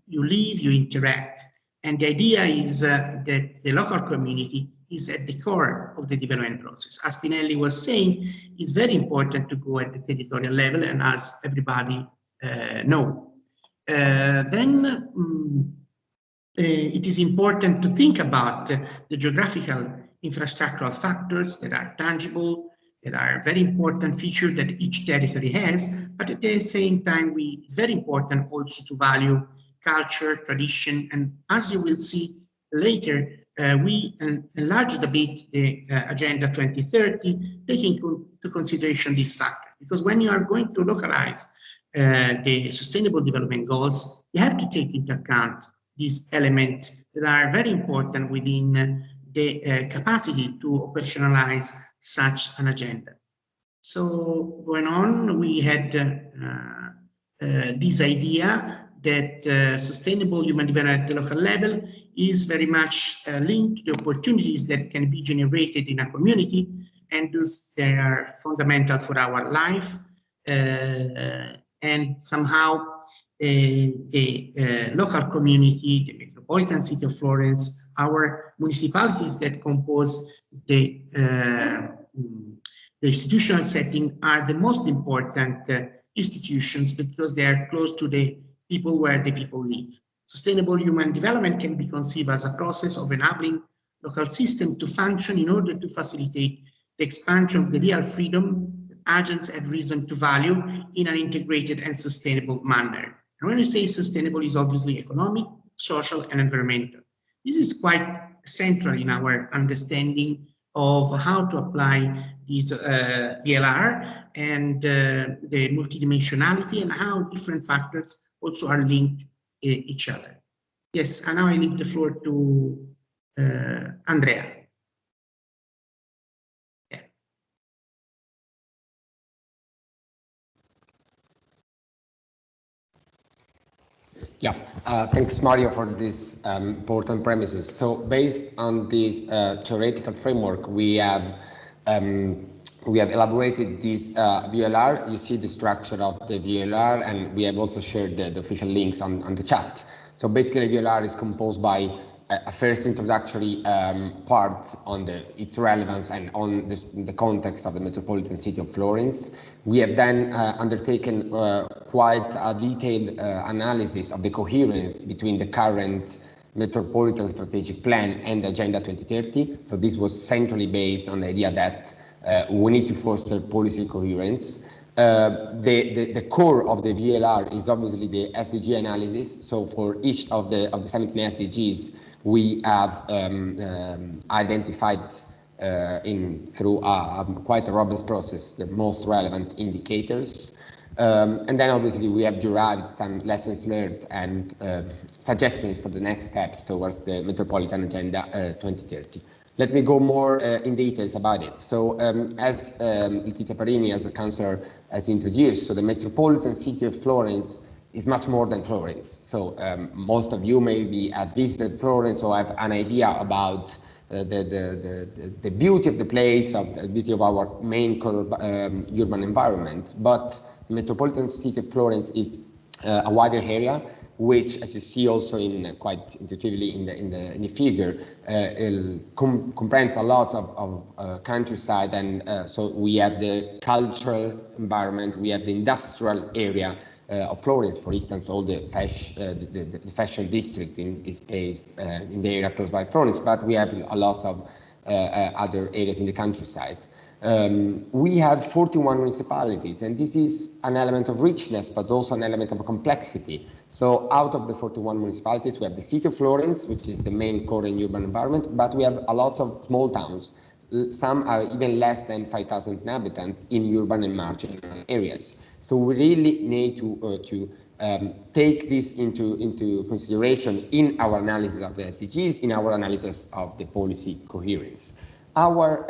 you live, you interact. And the idea is that the local community is at the core of the development process. As Spinelli was saying, it's very important to go at the territorial level, and as everybody know. It is important to think about the geographical infrastructural factors that are tangible, that are very important features that each territory has, but at the same time, it's very important also to value culture, tradition, and as you will see later, we enlarged a bit the Agenda 2030, taking into consideration these factors. Because when you are going to localize the Sustainable Development Goals, you have to take into account these elements that are very important within the capacity to operationalize such an agenda. So going on, we had this idea that sustainable human development at the local level is very much linked to the opportunities that can be generated in a community, and thus they are fundamental for our life. And somehow the local community, the metropolitan city of Florence, our municipalities that compose the institutional setting are the most important institutions because they are close to the people where the people live. Sustainable human development can be conceived as a process of enabling local systems to function in order to facilitate the expansion of the real freedom that agents have reason to value in an integrated and sustainable manner. And when we say sustainable, is obviously economic, social, and environmental. This is quite central in our understanding of how to apply this VLR and the multidimensionality and how different factors also are linked each other. Yes, and now I leave the floor to Andrea. Yeah. Yeah, thanks Mario for this important premises. So based on this theoretical framework, we have elaborated this VLR. You see the structure of the VLR, and we have also shared the official links on the chat. So basically, VLR is composed by a first introductory part on its relevance and on the context of the metropolitan city of Florence. We have then undertaken quite a detailed analysis of the coherence between the current Metropolitan Strategic Plan and Agenda 2030. So this was centrally based on the idea that we need to foster policy coherence. The core of the VLR is obviously the SDG analysis. So for each of the 17 SDGs, we have identified through quite a robust process the most relevant indicators. And then obviously we have derived some lessons learned and suggestions for the next steps towards the Metropolitan Agenda 2030. Let me go more in details about it. So as Letizia Parini, as a councillor, has introduced, so the Metropolitan City of Florence is much more than Florence. So most of you maybe have visited Florence or have an idea about the beauty of the place, of the beauty of our main urban environment. But the Metropolitan City of Florence is a wider area, which, as you see also in quite intuitively in the figure, comprehends a lot of countryside, and so we have the cultural environment, we have the industrial area of Florence, for instance. All the fashion district is based in the area close by Florence, but we have a lot of other areas in the countryside. We have 41 municipalities, and this is an element of richness, but also an element of complexity. So out of the 41 municipalities, we have the city of Florence, which is the main core and urban environment, but we have a lot of small towns. Some are even less than 5,000 inhabitants in urban and marginal areas. So we really need to take this into consideration in our analysis of the SDGs, in our analysis of the policy coherence. Our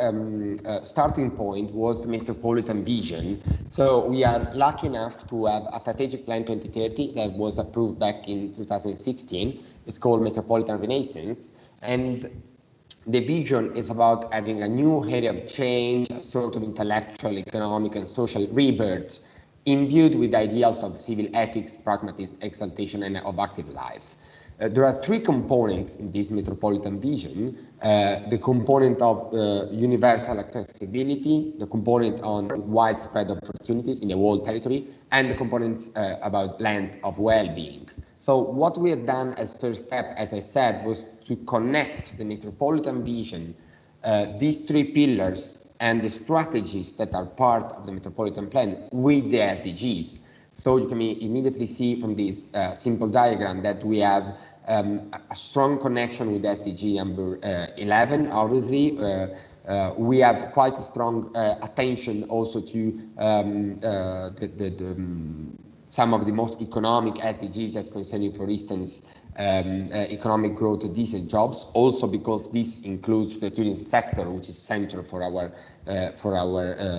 starting point was the metropolitan vision. So we are lucky enough to have a strategic plan 2030 that was approved back in 2016. It's called Metropolitan Renaissance. And the vision is about having a new area of change, a sort of intellectual, economic, and social rebirth imbued with ideals of civil ethics, pragmatism, exaltation, and of active life. There are three components in this metropolitan vision. The component of universal accessibility, the component on widespread opportunities in the whole territory, and the components about lands of well-being. So what we have done as first step, as I said, was to connect the metropolitan vision, these three pillars, and the strategies that are part of the metropolitan plan with the SDGs. So you can immediately see from this simple diagram that we have a strong connection with SDG number 11, obviously. We have quite a strong attention also to some of the most economic SDGs as concerning, for instance, economic growth, decent jobs, also because this includes the tourism sector, which is central for our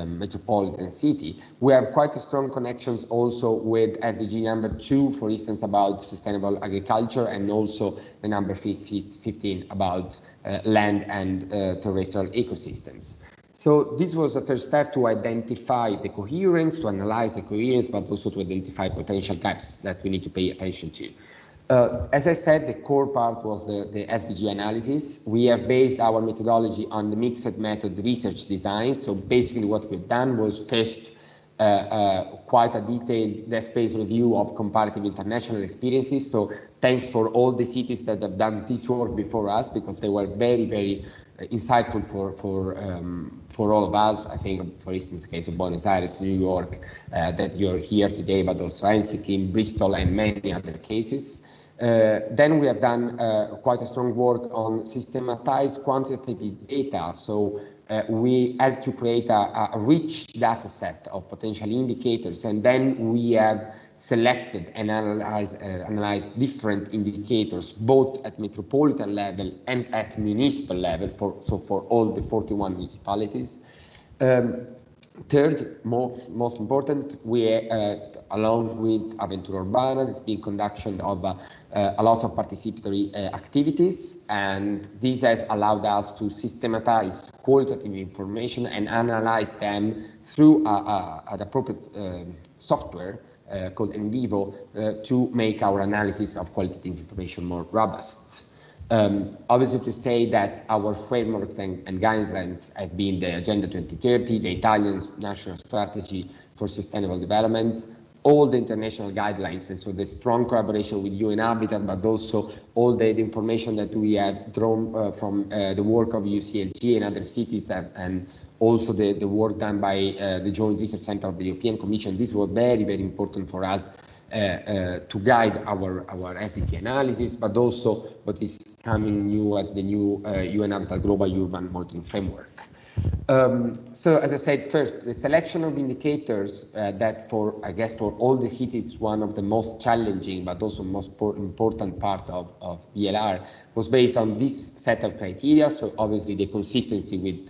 metropolitan city. We have quite a strong connections also with SDG number 2, for instance, about sustainable agriculture, and also the number 15 about land and terrestrial ecosystems. So this was the first step to identify the coherence, to analyze the coherence, but also to identify potential gaps that we need to pay attention to. As I said, the core part was the SDG analysis. We have based our methodology on the mixed method research design. So basically what we've done was first quite a detailed desk-based review of comparative international experiences. So thanks for all the cities that have done this work before us, because they were very, very insightful for all of us. I think, for instance, the case of Buenos Aires, New York, that you're here today, but also Helsinki, Bristol, and many other cases. Then we have done quite a strong work on systematized quantitative data. So we had to create a rich data set of potential indicators, and then we have selected and analyzed different indicators, both at metropolitan level and at municipal level, for all the 41 municipalities. Third, most important, we along with Avventura Urbana, there's been conduction of a lot of participatory activities, and this has allowed us to systematize qualitative information and analyze them through an appropriate software called NVivo to make our analysis of qualitative information more robust. Obviously, to say that our frameworks and guidelines have been the Agenda 2030, the Italian National Strategy for Sustainable Development, all the international guidelines, and so the strong collaboration with UN Habitat, but also all the information that we have drawn from the work of UCLG and other cities, and also the work done by the Joint Research Center of the European Commission. This was very, very important for us to guide our SDG analysis, but also what is coming new as the new UN Habitat Global Urban Monitoring Framework. So as I said, first, the selection of indicators that I guess for all the cities, one of the most challenging, but also most important part of VLR was based on this set of criteria. So obviously the consistency with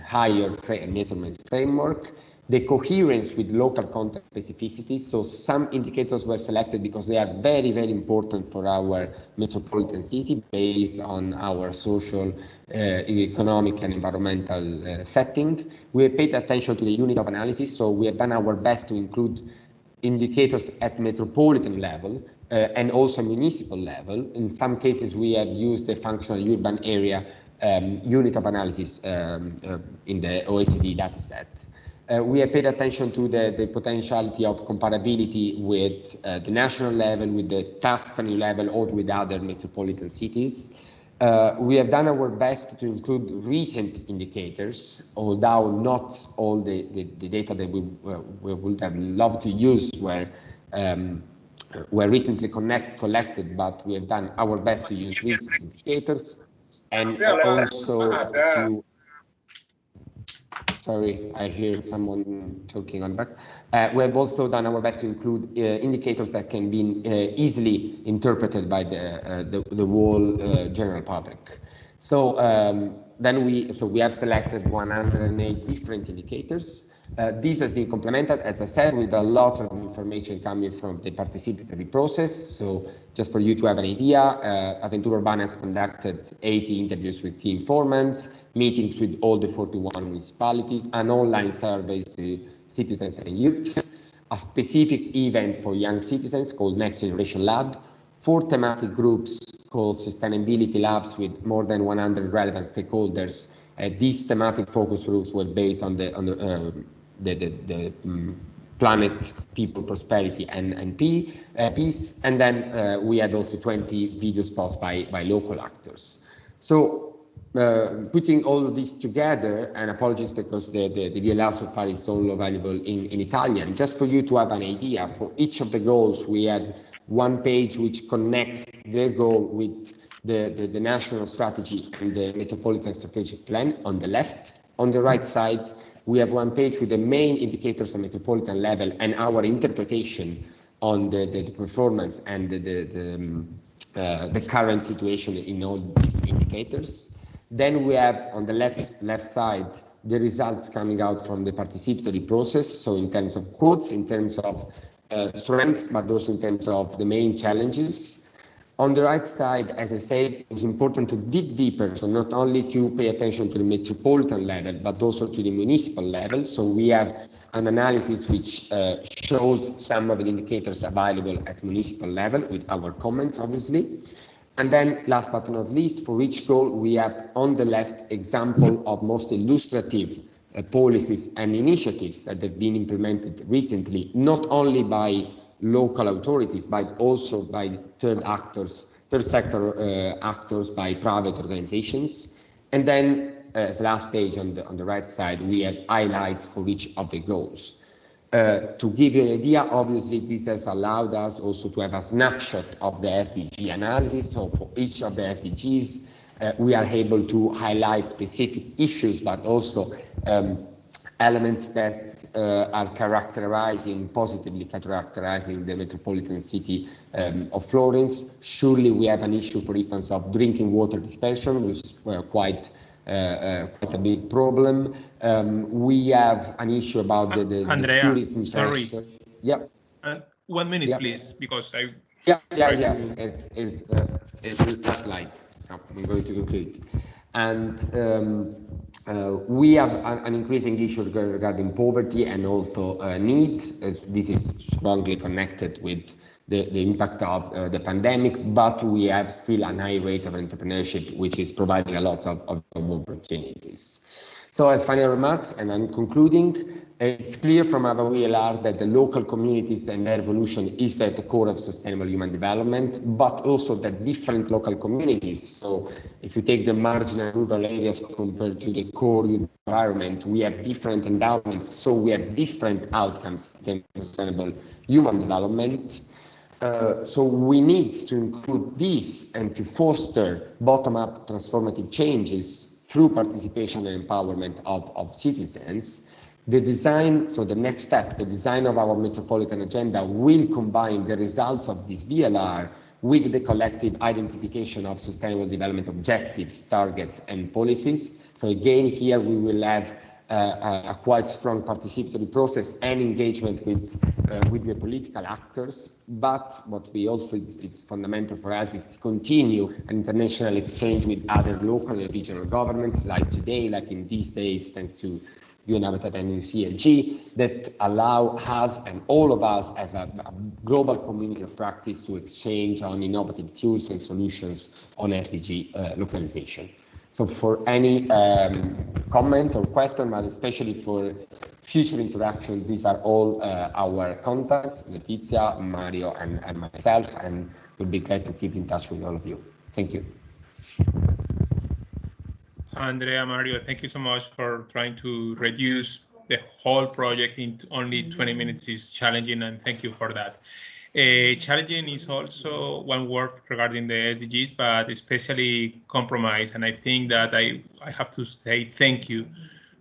higher measurement framework, the coherence with local context specificities. So some indicators were selected because they are very, very important for our metropolitan city based on our social, economic and environmental setting. We have paid attention to the unit of analysis. So we have done our best to include indicators at metropolitan level and also municipal level. In some cases, we have used the functional urban area unit of analysis in the OECD dataset. We have paid attention to the potentiality of comparability with the national level, with the Tuscany level, or with other metropolitan cities. We have done our best to include recent indicators, although not all the data that we would have loved to use were recently collected, but we have done our best to use recent indicators, and also to sorry, I hear someone talking on the back. We have also done our best to include indicators that can be easily interpreted by the whole general public. So we have selected 108 different indicators. This has been complemented, as I said, with a lot of information coming from the participatory process. So just for you to have an idea, Avventura Urbana has conducted 80 interviews with key informants, meetings with all the 41 municipalities, an online survey to citizens and youth, a specific event for young citizens called Next Generation Lab, 4 thematic groups called Sustainability Labs with more than 100 relevant stakeholders. These thematic focus groups were based on the planet, people, prosperity, and peace. And then we had also 20 video spots by local actors. So putting all of this together, and apologies because the VLR so far is only available in Italian, just for you to have an idea, for each of the goals, we had one page which connects their goal with the national strategy and the metropolitan strategic plan on the left. On the right side, we have one page with the main indicators at metropolitan level and our interpretation on the performance and the current situation in all these indicators. Then we have on the left side the results coming out from the participatory process. So in terms of quotes, in terms of strengths, but also in terms of the main challenges. On the right side, as I said, it's important to dig deeper, so not only to pay attention to the metropolitan level, but also to the municipal level. So we have an analysis which shows some of the indicators available at municipal level with our comments, obviously. And then last but not least, for each goal, we have on the left example of most illustrative policies and initiatives that have been implemented recently, not only by local authorities, but also by third sector actors, by private organizations. And then as the last page on the right side, we have highlights for each of the goals. To give you an idea, obviously this has allowed us also to have a snapshot of the SDG analysis. So for each of the SDGs, we are able to highlight specific issues, but also elements that are positively characterizing the metropolitan city of Florence. Surely we have an issue, for instance, of drinking water dispersion, which is quite quite a big problem. We have an issue about the tourism sector. Yeah. 1 minute, please, because I. Yeah. It's last slide. So I'm going to conclude. And we have an increasing issue regarding poverty and also need. This is strongly connected with the impact of the pandemic, but we have still a high rate of entrepreneurship, which is providing a lot of opportunities. So as final remarks, and I'm concluding, it's clear from our VLR that the local communities and their evolution is at the core of sustainable human development, but also that different local communities, so if you take the marginal rural areas compared to the core environment, we have different endowments, so we have different outcomes in terms of sustainable human development. So we need to include this and to foster bottom-up transformative changes through participation and empowerment of citizens. The design, so the next step, the design of our metropolitan agenda will combine the results of this VLR with the collective identification of sustainable development objectives, targets, and policies. So again, here we will have a quite strong participatory process and engagement with the political actors. But what we also, it's fundamental for us, is to continue an international exchange with other local and regional governments, like today, like in these days, thanks to UN Habitat and UCLG, that allow us and all of us as a global community of practice to exchange on innovative tools and solutions on SDG localization. So for any comment or question, but especially for future interaction, these are all our contacts, Letizia, Mario, and myself, and we'll be glad to keep in touch with all of you. Thank you. Andrea, Mario, thank you so much for trying to reduce the whole project in only 20 minutes. Is challenging, and thank you for that. Challenging is also one word regarding the SDGs, but especially compromise. And I think that I have to say thank you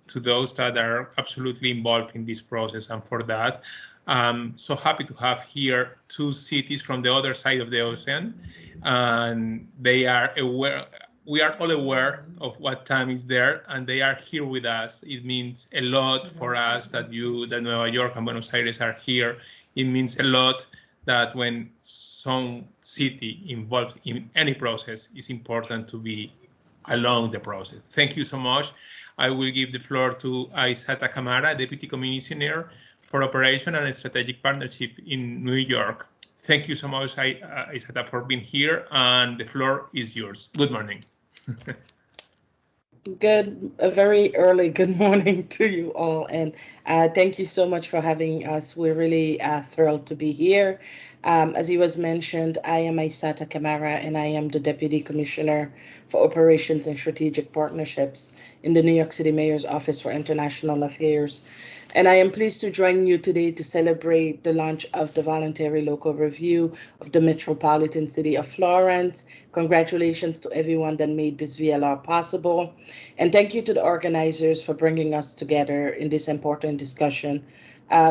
to those that are absolutely involved in this process. And for that, I'm so happy to have here two cities from the other side of the ocean. And they are aware, we are all aware of what time is there, and they are here with us. It means a lot for us that Nueva York and Buenos Aires are here. It means a lot that when some city involved in any process, it's important to be along the process. Thank you so much. I will give the floor to Aisata Camara, Deputy Commissioner for Operation and Strategic Partnership in New York. Thank you so much, Aisata, for being here, and the floor is yours. Good morning. A very early good morning to you all, and thank you so much for having us. We're really thrilled to be here. As you was mentioned, I am Aisata Camara, and I am the Deputy Commissioner for Operations and Strategic Partnerships in the New York City Mayor's Office for International Affairs. And I am pleased to join you today to celebrate the launch of the voluntary local review of the Metropolitan City of Florence. Congratulations to everyone that made this VLR possible. And thank you to the organizers for bringing us together in this important discussion.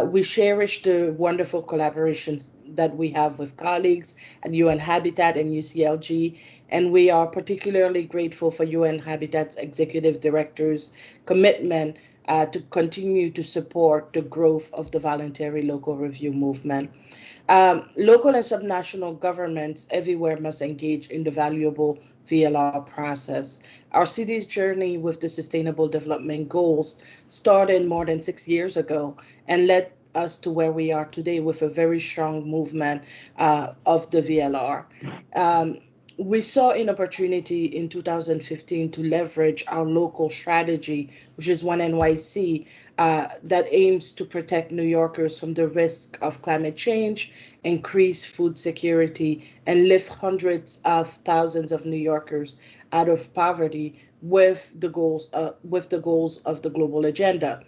We cherish the wonderful collaborations that we have with colleagues at UN Habitat and UCLG, and we are particularly grateful for UN Habitat's Executive Director's commitment to continue to support the growth of the voluntary local review movement. Local and subnational governments everywhere must engage in the valuable VLR process. Our city's journey with the Sustainable Development Goals started more than 6 years ago and led us to where we are today with a very strong movement of the VLR. We saw an opportunity in 2015 to leverage our local strategy, which is One NYC, that aims to protect New Yorkers from the risk of climate change, increase food security, and lift hundreds of thousands of New Yorkers out of poverty with the goals of the global agenda.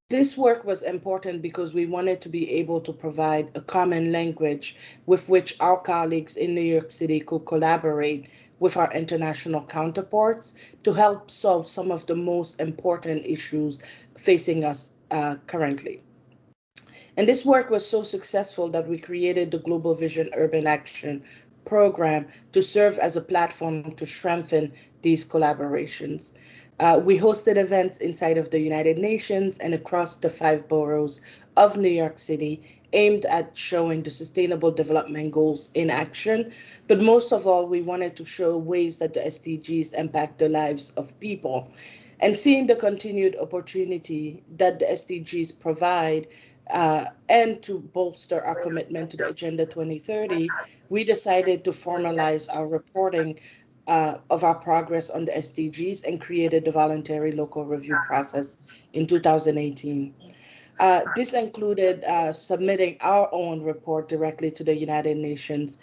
This work was important because we wanted to be able to provide a common language with which our colleagues in New York City could collaborate with our international counterparts to help solve some of the most important issues facing us currently. And this work was so successful that we created the Global Vision Urban Action program to serve as a platform to strengthen these collaborations. We hosted events inside of the United Nations and across the 5 boroughs of New York City aimed at showing the Sustainable Development Goals in action. But most of all, we wanted to show ways that the SDGs impact the lives of people. And seeing the continued opportunity that the SDGs provide and to bolster our commitment to the Agenda 2030, we decided to formalize our reporting of our progress on the SDGs and created the voluntary local review process in 2018. This included submitting our own report directly to the United Nations,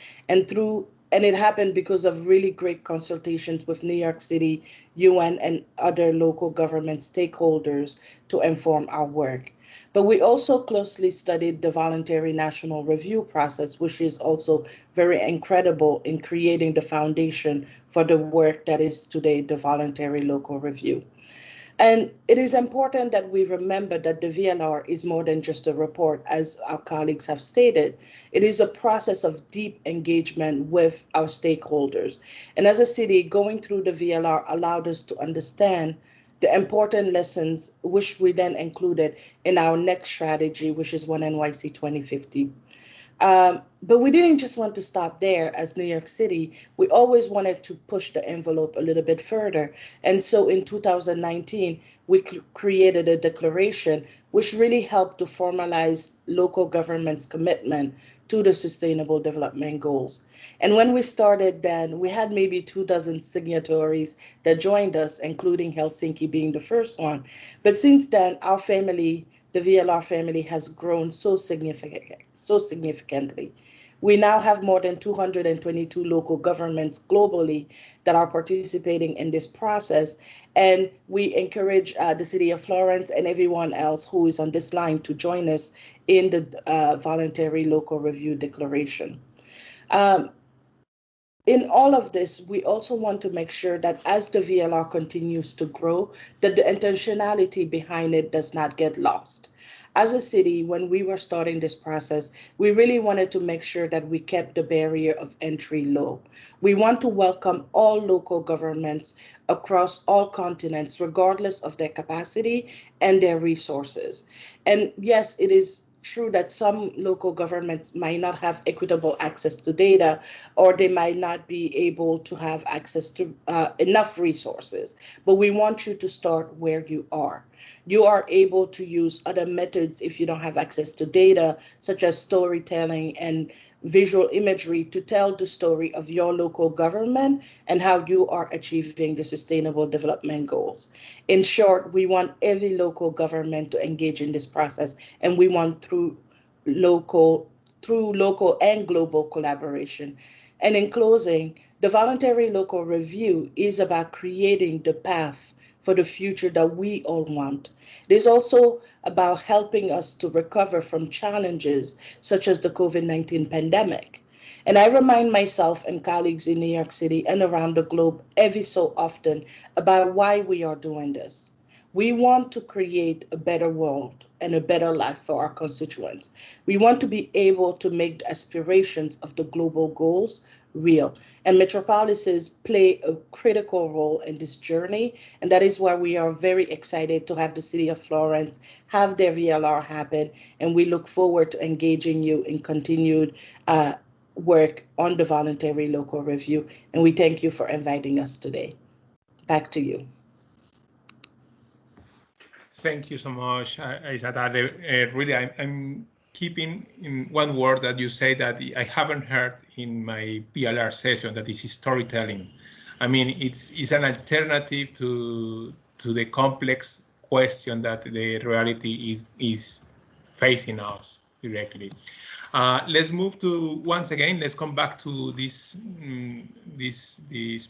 and it happened because of really great consultations with New York City, UN, and other local government stakeholders to inform our work. But we also closely studied the voluntary national review process, which is also very incredible in creating the foundation for the work that is today the voluntary local review. And it is important that we remember that the VLR is more than just a report, as our colleagues have stated. It is a process of deep engagement with our stakeholders. And as a city, going through the VLR allowed us to understand the important lessons, which we then included in our next strategy, which is One NYC 2050. But we didn't just want to stop there as New York City. We always wanted to push the envelope a little bit further. And so in 2019, we created a declaration which really helped to formalize local government's commitment to the Sustainable Development Goals. And when we started then, we had maybe 24 signatories that joined us, including Helsinki being the first one. But since then, our family, the VLR family, has grown so significantly. We now have more than 222 local governments globally that are participating in this process. And we encourage the City of Florence and everyone else who is on this line to join us in the voluntary local review declaration. In all of this, we also want to make sure that as the VLR continues to grow, that the intentionality behind it does not get lost. As a city, when we were starting this process, we really wanted to make sure that we kept the barrier of entry low. We want to welcome all local governments across all continents, regardless of their capacity and their resources. And yes, it is true that some local governments might not have equitable access to data, or they might not be able to have access to enough resources. But we want you to start where you are. You are able to use other methods if you don't have access to data, such as storytelling and visual imagery, to tell the story of your local government and how you are achieving the Sustainable Development Goals. In short, we want every local government to engage in this process, and we want through local and global collaboration. And in closing, the voluntary local review is about creating the path for the future that we all want. It is also about helping us to recover from challenges such as the COVID-19 pandemic. And I remind myself and colleagues in New York City and around the globe every so often about why we are doing this. We want to create a better world and a better life for our constituents. We want to be able to make the aspirations of the global goals real. And Metropolises play a critical role in this journey. And that is why we are very excited to have the City of Florence have their VLR happen. And we look forward to engaging you in continued work on the voluntary local review. And we thank you for inviting us today. Back to you. Thank you so much, Isata. Really, I'm keeping in one word that you say that I haven't heard in my VLR session, that is storytelling. I mean, it's an alternative to the complex question that the reality is facing us directly. Let's move to, once again, let's come back to this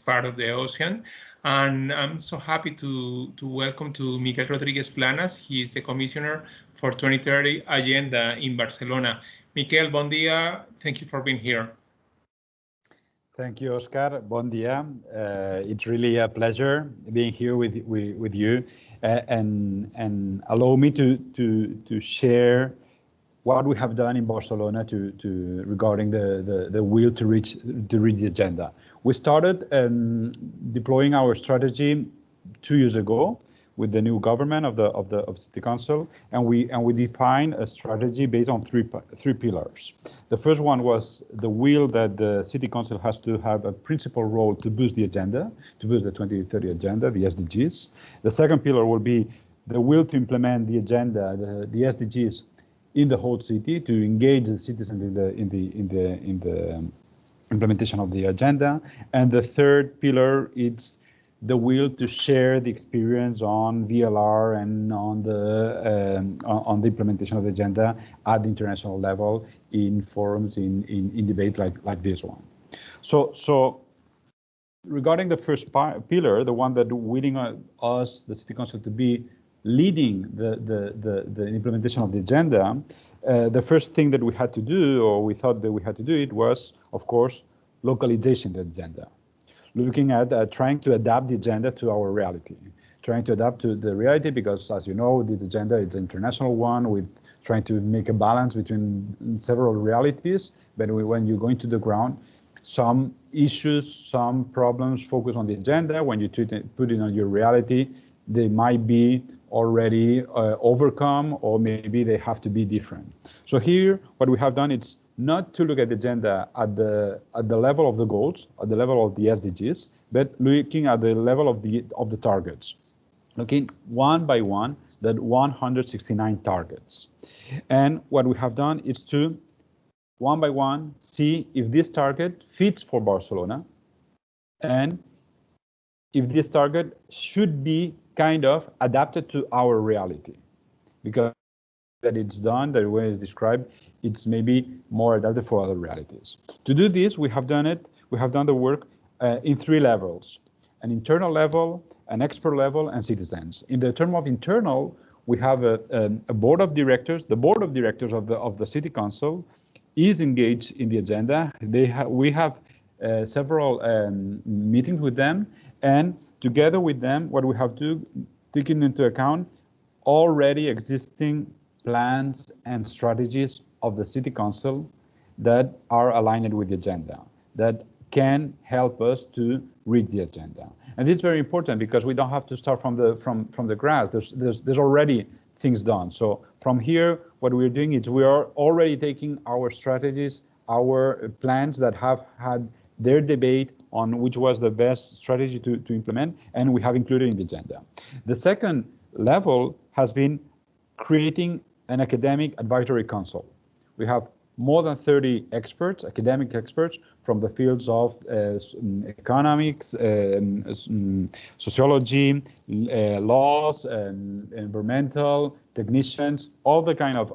part of the ocean. And I'm so happy to welcome to Miguel Rodriguez Planas. He is the Commissioner for 2030 Agenda in Barcelona. Miguel, bon dia. Thank you for being here. Thank you, Oscar. Bon dia. It's really a pleasure being here with you, and allow me to share what we have done in Barcelona regarding the will to reach the agenda. We started deploying our strategy 2 years ago with the new government of City Council, and we defined a strategy based on three pillars. The first one was the will that the City Council has to have a principal role to boost the agenda, to boost the 2030 agenda, the SDGs. The second pillar will be the will to implement the agenda, the SDGs, in the whole city, to engage the citizens in the implementation of the agenda. And the third pillar is the will to share the experience on VLR and on the implementation of the agenda at the international level in forums, in debate like this one. So regarding the first pillar, the one that willing us, the City Council, to be leading the implementation of the agenda, the first thing that we had to do, or we thought that we had to do it, was, of course, localization of the agenda. Looking at trying to adapt the agenda to our reality, trying to adapt to the reality, because, as you know, this agenda is an international one, with trying to make a balance between several realities. But when you go into the ground, some issues, some problems focus on the agenda. When you put it on your reality, they might be already overcome, or maybe they have to be different. So here, what we have done is not to look at the agenda at the level of the goals, at the level of the SDGs, but looking at the level of the targets, looking one by one, that 169 targets. And what we have done is to, one by one, see if this target fits for Barcelona, and if this target should be kind of adapted to our reality, because that it's done, the way it's described, it's maybe more adapted for other realities. To do this, we have done the work in 3 levels: an internal level, an expert level, and citizens. In the term of internal, we have a board of directors. The board of directors of the City Council is engaged in the agenda. We have several meetings with them, and together with them, what we have to taken into account already existing plans and strategies of the City Council that are aligned with the agenda, that can help us to reach the agenda. And it's very important, because we don't have to start from the grass. There's already things done. So from here, what we're doing is we are already taking our strategies, our plans that have had their debate on which was the best strategy to implement, and we have included in the agenda. The second level has been creating an academic advisory council. We have more than 30 experts, academic experts, from the fields of economics, sociology, laws, environmental, technicians, all the kind of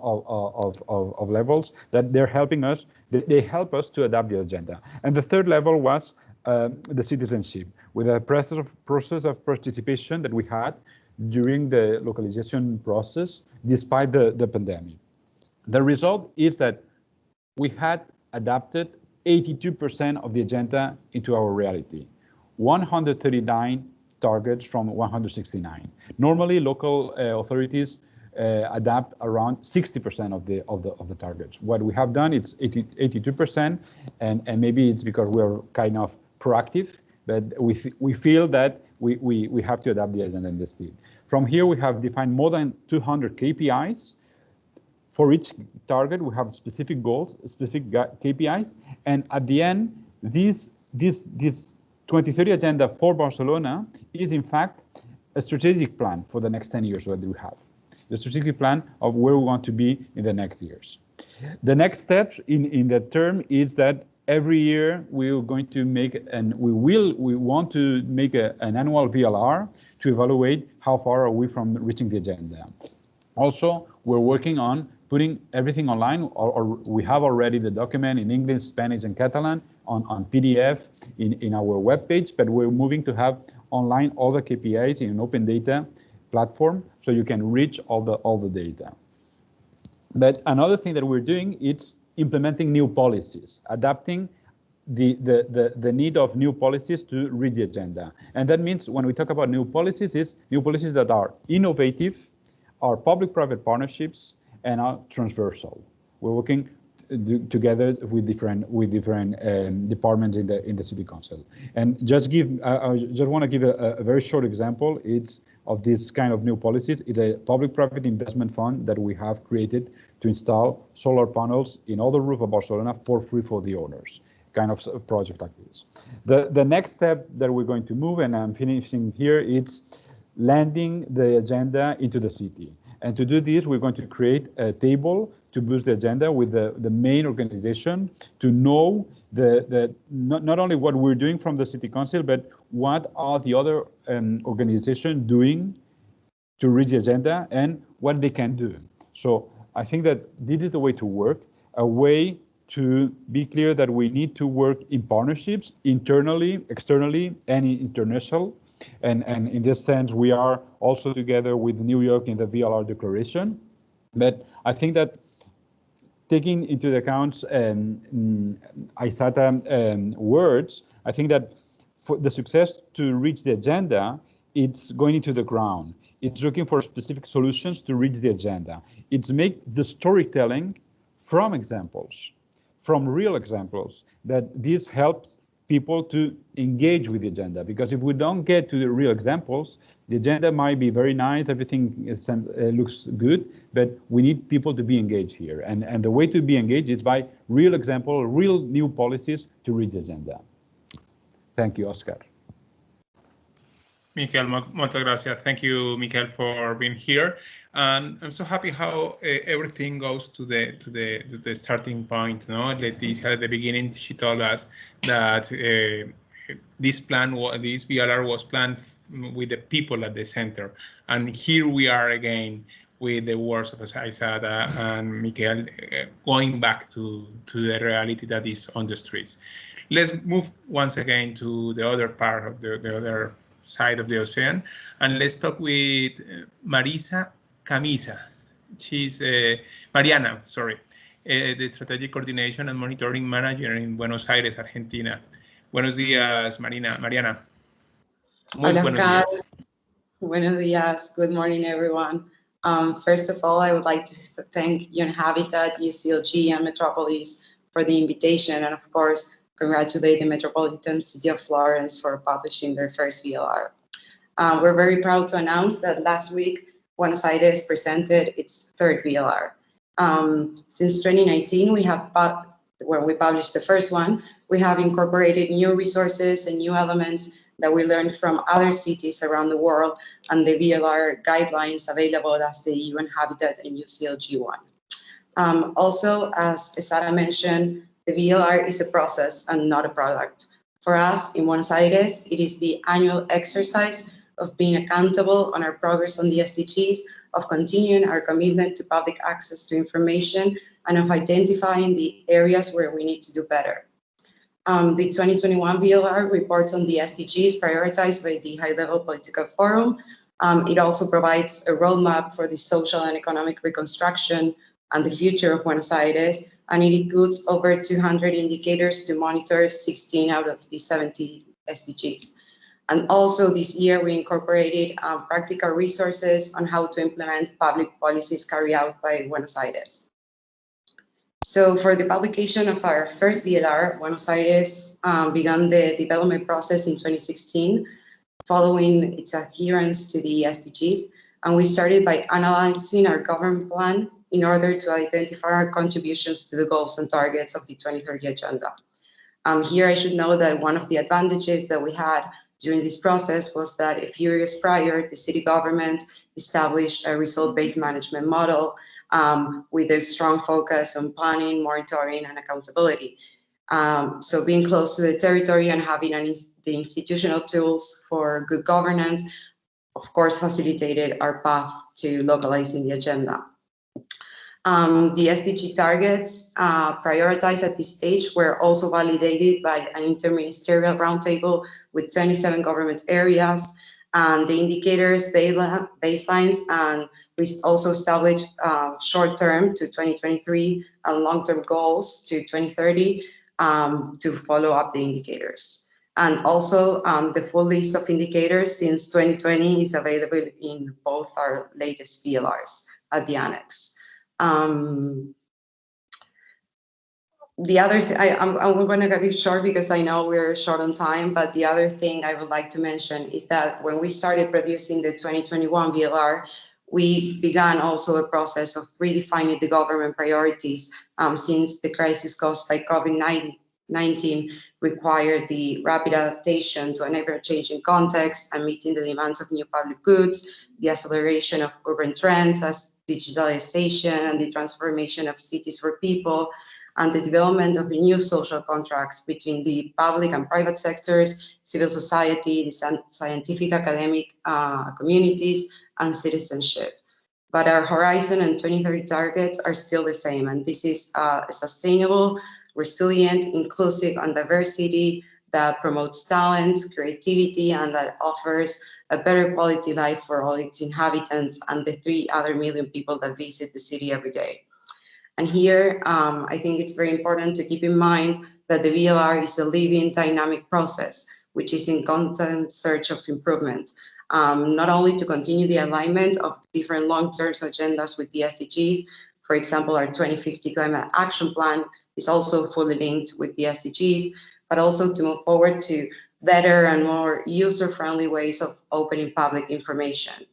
levels that they're helping us. They help us to adapt the agenda. And the third level was the citizenship, with a process of participation that we had during the localization process, despite the pandemic. The result is that we had adapted 82% of the agenda into our reality, 139 targets from 169. Normally, local authorities adapt around 60% of the targets. What we have done, it's 82%, and maybe it's because we're kind of proactive, but we feel that we have to adapt the agenda in this state. From here, we have defined more than 200 KPIs. For each target, we have specific goals, specific KPIs, and at the end, this 2030 agenda for Barcelona is in fact a strategic plan for the next 10 years that we have. The strategic plan of where we want to be in the next years. The next step in that term is that every year we are going to make, and we want to make an annual VLR to evaluate how far are we from reaching the agenda. Also, we're working on putting everything online, or we have already the document in English, Spanish, and Catalan on PDF in our webpage, but we're moving to have online all the KPIs in an open data platform, so you can reach all the data. But another thing that we're doing is implementing new policies, adapting the need of new policies to reach the agenda. And that means when we talk about new policies, it's new policies that are innovative, are public-private partnerships, and are transversal. We're working together with different departments in the city council. And just I just want to give a very short example. It's of this kind of new policies. It's a public-private investment fund that we have created to install solar panels in all the roof of Barcelona for free for the owners. Kind of a project like this. The next step that we're going to move, and I'm finishing here, it's landing the agenda into the city. And to do this, we're going to create a table to boost the agenda with the main organization to know not only what we're doing from the city council, but what are the other organizations doing to reach the agenda and what they can do. So I think that this is the way to work, a way to be clear that we need to work in partnerships internally, externally, and international. And in this sense, we are also together with New York in the VLR declaration. But I think that taking into account ISATA words, I think that for the success to reach the agenda, it's going into the ground. It's looking for specific solutions to reach the agenda. It's make the storytelling from examples, from real examples, that this helps people to engage with the agenda. Because if we don't get to the real examples, the agenda might be very nice, everything looks good, but we need people to be engaged here. And the way to be engaged is by real example, real new policies to reach the agenda. Thank you, Oscar. Miquel, muchas gracias. Thank you, Miquel, for being here. And I'm so happy how everything goes to the starting point. No, Leticia at the beginning, she told us that this VLR was planned with the people at the center, and here we are again with the words of Isada and Miquel going back to the reality that is on the streets. Let's move once again to the other part of the other side of the ocean, and let's talk with Marisa Camisa. She's Mariana, sorry, the Strategic Coordination and Monitoring Manager in Buenos Aires, Argentina. Buenos días, Mariana. Muy buenos días. Buenos días. Good morning, everyone. First of all, I would like to thank UN Habitat, UCLG, and Metropolis for the invitation, and of course, congratulate the Metropolitan City of Florence for publishing their first VLR. We're very proud to announce that last week, Buenos Aires presented its third VLR. Since 2019, when we published the first one, we have incorporated new resources and new elements that we learned from other cities around the world and the VLR guidelines available as the UN Habitat and UCLG one. Also, as Sara mentioned, the VLR is a process and not a product. For us in Buenos Aires, it is the annual exercise of being accountable on our progress on the SDGs, of continuing our commitment to public access to information, and of identifying the areas where we need to do better. The 2021 VLR reports on the SDGs prioritized by the High-Level Political Forum. It also provides a roadmap for the social and economic reconstruction and the future of Buenos Aires, and it includes over 200 indicators to monitor 16 out of the 70 SDGs. And also this year, we incorporated practical resources on how to implement public policies carried out by Buenos Aires. So for the publication of our first VLR, Buenos Aires began the development process in 2016, following its adherence to the SDGs. And we started by analyzing our government plan in order to identify our contributions to the goals and targets of the 2030 Agenda. Here I should note that one of the advantages that we had during this process was that a few years prior, the city government established a result-based management model with a strong focus on planning, monitoring, and accountability. So being close to the territory and having the institutional tools for good governance, of course, facilitated our path to localizing the agenda. The SDG targets prioritized at this stage were also validated by an interministerial roundtable with 27 government areas, and the indicators, baselines, and we also established short-term to 2023 and long-term goals to 2030 to follow up the indicators. And also the full list of indicators since 2020 is available in both our latest VLRs at the annex. The other thing, I'm going to be short because I know we're short on time, but the other thing I would like to mention is that when we started producing the 2021 VLR, we began also a process of redefining the government priorities since the crisis caused by COVID-19 required the rapid adaptation to an ever-changing context and meeting the demands of new public goods, the acceleration of urban trends as digitalization and the transformation of cities for people, and the development of new social contracts between the public and private sectors, civil society, the scientific academic communities, and citizenship. But our Horizon and 2030 targets are still the same, and this is a sustainable, resilient, inclusive, and diverse city that promotes talents, creativity, and that offers a better quality life for all its inhabitants and the 3 other million people that visit the city every day. And here, I think it's very important to keep in mind that the VLR is a living, dynamic process, which is in constant search of improvement, not only to continue the alignment of different long-term agendas with the SDGs. For example, our 2050 Climate Action Plan is also fully linked with the SDGs, but also to move forward to better and more user-friendly ways of opening public information.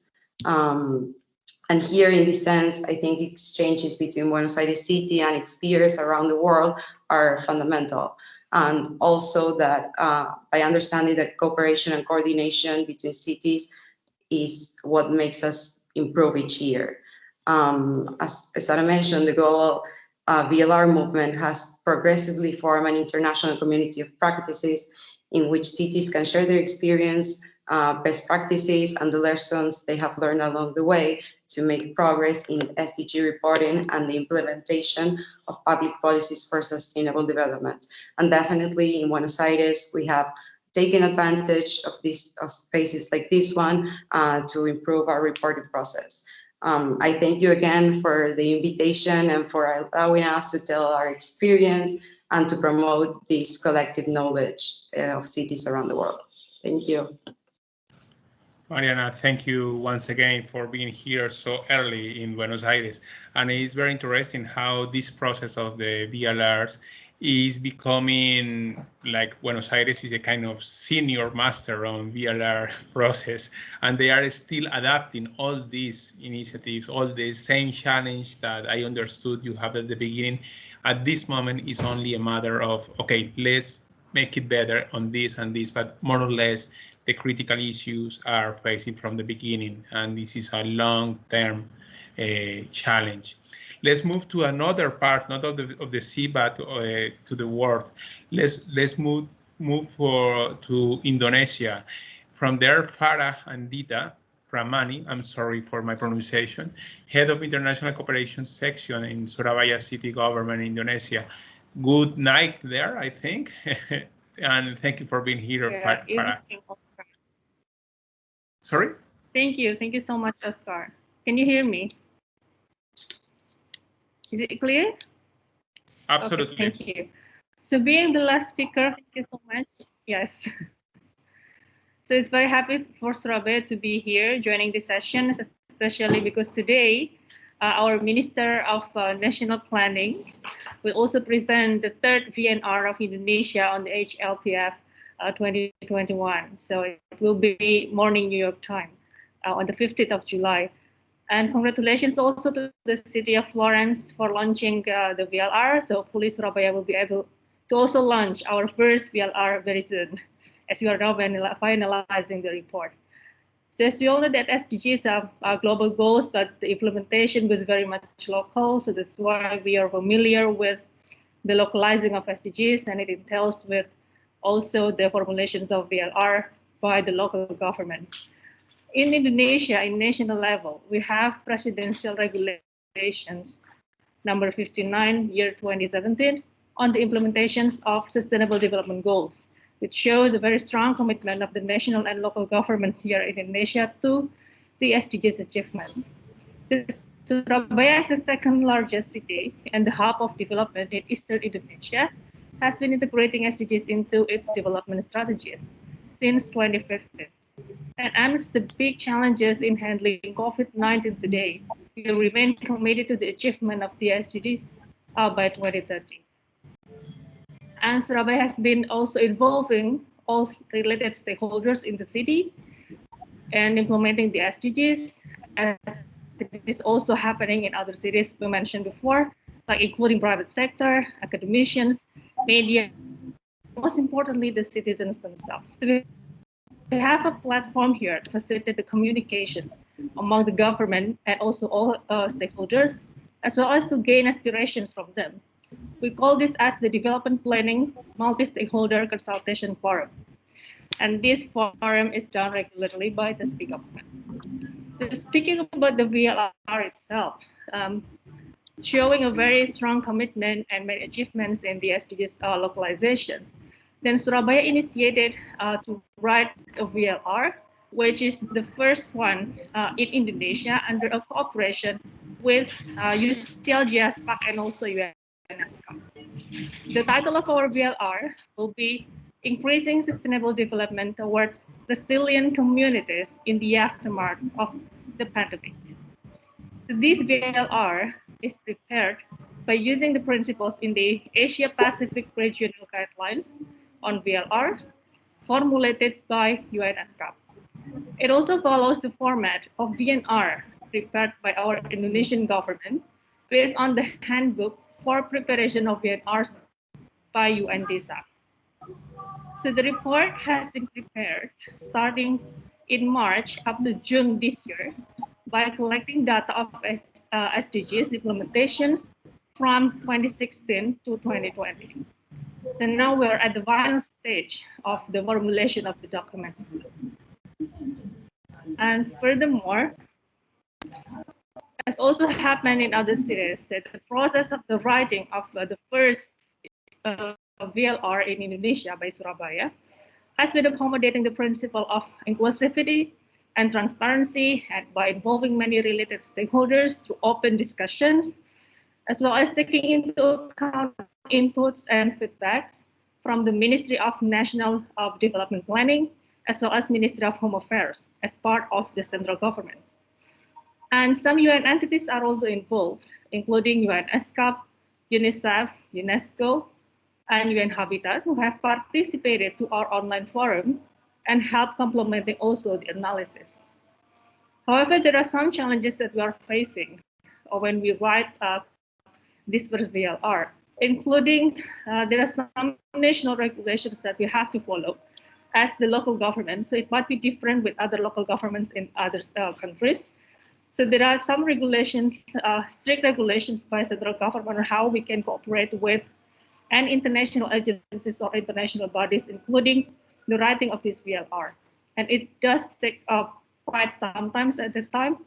And here, in this sense, I think exchanges between Buenos Aires City and its peers around the world are fundamental. And also that by understanding that cooperation and coordination between cities is what makes us improve each year. As I mentioned, the global VLR movement has progressively formed an international community of practices in which cities can share their experience, best practices, and the lessons they have learned along the way to make progress in SDG reporting and the implementation of public policies for sustainable development. And definitely in Buenos Aires, we have taken advantage of these spaces like this one to improve our reporting process. I thank you again for the invitation and for allowing us to tell our experience and to promote this collective knowledge of cities around the world. Thank you. Mariana, thank you once again for being here so early in Buenos Aires. And it's very interesting how this process of the VLRs is becoming, like, Buenos Aires is a kind of senior master on VLR process, and they are still adapting all these initiatives, all the same challenge that I understood you have at the beginning. At this moment, it's only a matter of, okay, let's make it better on this and this, but more or less the critical issues are facing from the beginning, and this is a long-term challenge. Let's move to another part, not of the sea, but to the world. Let's move to Indonesia. From there, Farah Andita Ramani, I'm sorry for my pronunciation, Head of International Cooperation Section in Surabaya City Government, Indonesia. Good night there, I think. And thank you for being here, Farah. Sorry? Thank you so much, Oscar. Can you hear me? Is it clear? Absolutely. Okay, thank you. So being the last speaker, thank you so much. Yes. So it's very happy for Surabaya to be here joining this session, especially because today our Minister of National Planning will also present the 3rd VNR of Indonesia on the HLPF 2021. So it will be morning New York time on the 15th of July. And congratulations also to the city of Florence for launching the VLR. So hopefully Surabaya will be able to also launch our first VLR very soon, as we are now finalizing the report. So as we all know that SDGs are global goals, but the implementation goes very much local. So that's why we are familiar with the localizing of SDGs, and it entails with also the formulations of VLR by the local government. In Indonesia, in national level, we have presidential regulations number 59, year 2017, on the implementations of sustainable development goals, which shows a very strong commitment of the national and local governments here in Indonesia to the SDGs achievements. Surabaya is the 2nd largest city and the hub of development in Eastern Indonesia, has been integrating SDGs into its development strategies since 2015. And amidst the big challenges in handling COVID-19 today, we remain committed to the achievement of the SDGs by 2030. And Surabaya has been also involving all related stakeholders in the city and implementing the SDGs. And it is also happening in other cities we mentioned before, like including private sector, academicians, media, most importantly, the citizens themselves. So we have a platform here to facilitate the communications among the government and also all stakeholders, as well as to gain aspirations from them. We call this as the Development Planning Multi-Stakeholder Consultation Forum. And this forum is done regularly by the city government. So speaking about the VLR itself, showing a very strong commitment and many achievements in the SDGs localizations, then Surabaya initiated to write a VLR, which is the first one in Indonesia under a cooperation with UCLG, ASPAC, and also UNESCO. The title of our VLR will be Increasing Sustainable Development Towards Resilient Communities in the Aftermath of the Pandemic. So this VLR is prepared by using the principles in the Asia-Pacific Regional Guidelines on VLR, formulated by UNESCO. It also follows the format of VNR prepared by our Indonesian government based on the handbook for preparation of VNRs by UNDESA. So the report has been prepared starting in March up to June this year by collecting data of SDGs implementations from 2016 to 2020. So now we're at the final stage of the formulation of the documents. And furthermore, as also happened in other cities, that the process of the writing of the first VLR in Indonesia by Surabaya has been accommodating the principle of inclusivity and transparency, and by involving many related stakeholders to open discussions, as well as taking into account inputs and feedbacks from the Ministry of National Development Planning, as well as Ministry of Home Affairs as part of the central government. And some UN entities are also involved, including UNESCO, UNICEF, UNESCO, and UN Habitat, who have participated to our online forum and help complementing also the analysis. However, there are some challenges that we are facing when we write this first VLR, including there are some national regulations that we have to follow as the local government. So it might be different with other local governments in other countries. So there are some regulations, strict regulations by central government on how we can cooperate with and international agencies or international bodies, including the writing of this VLR. And it does take quite some time at the time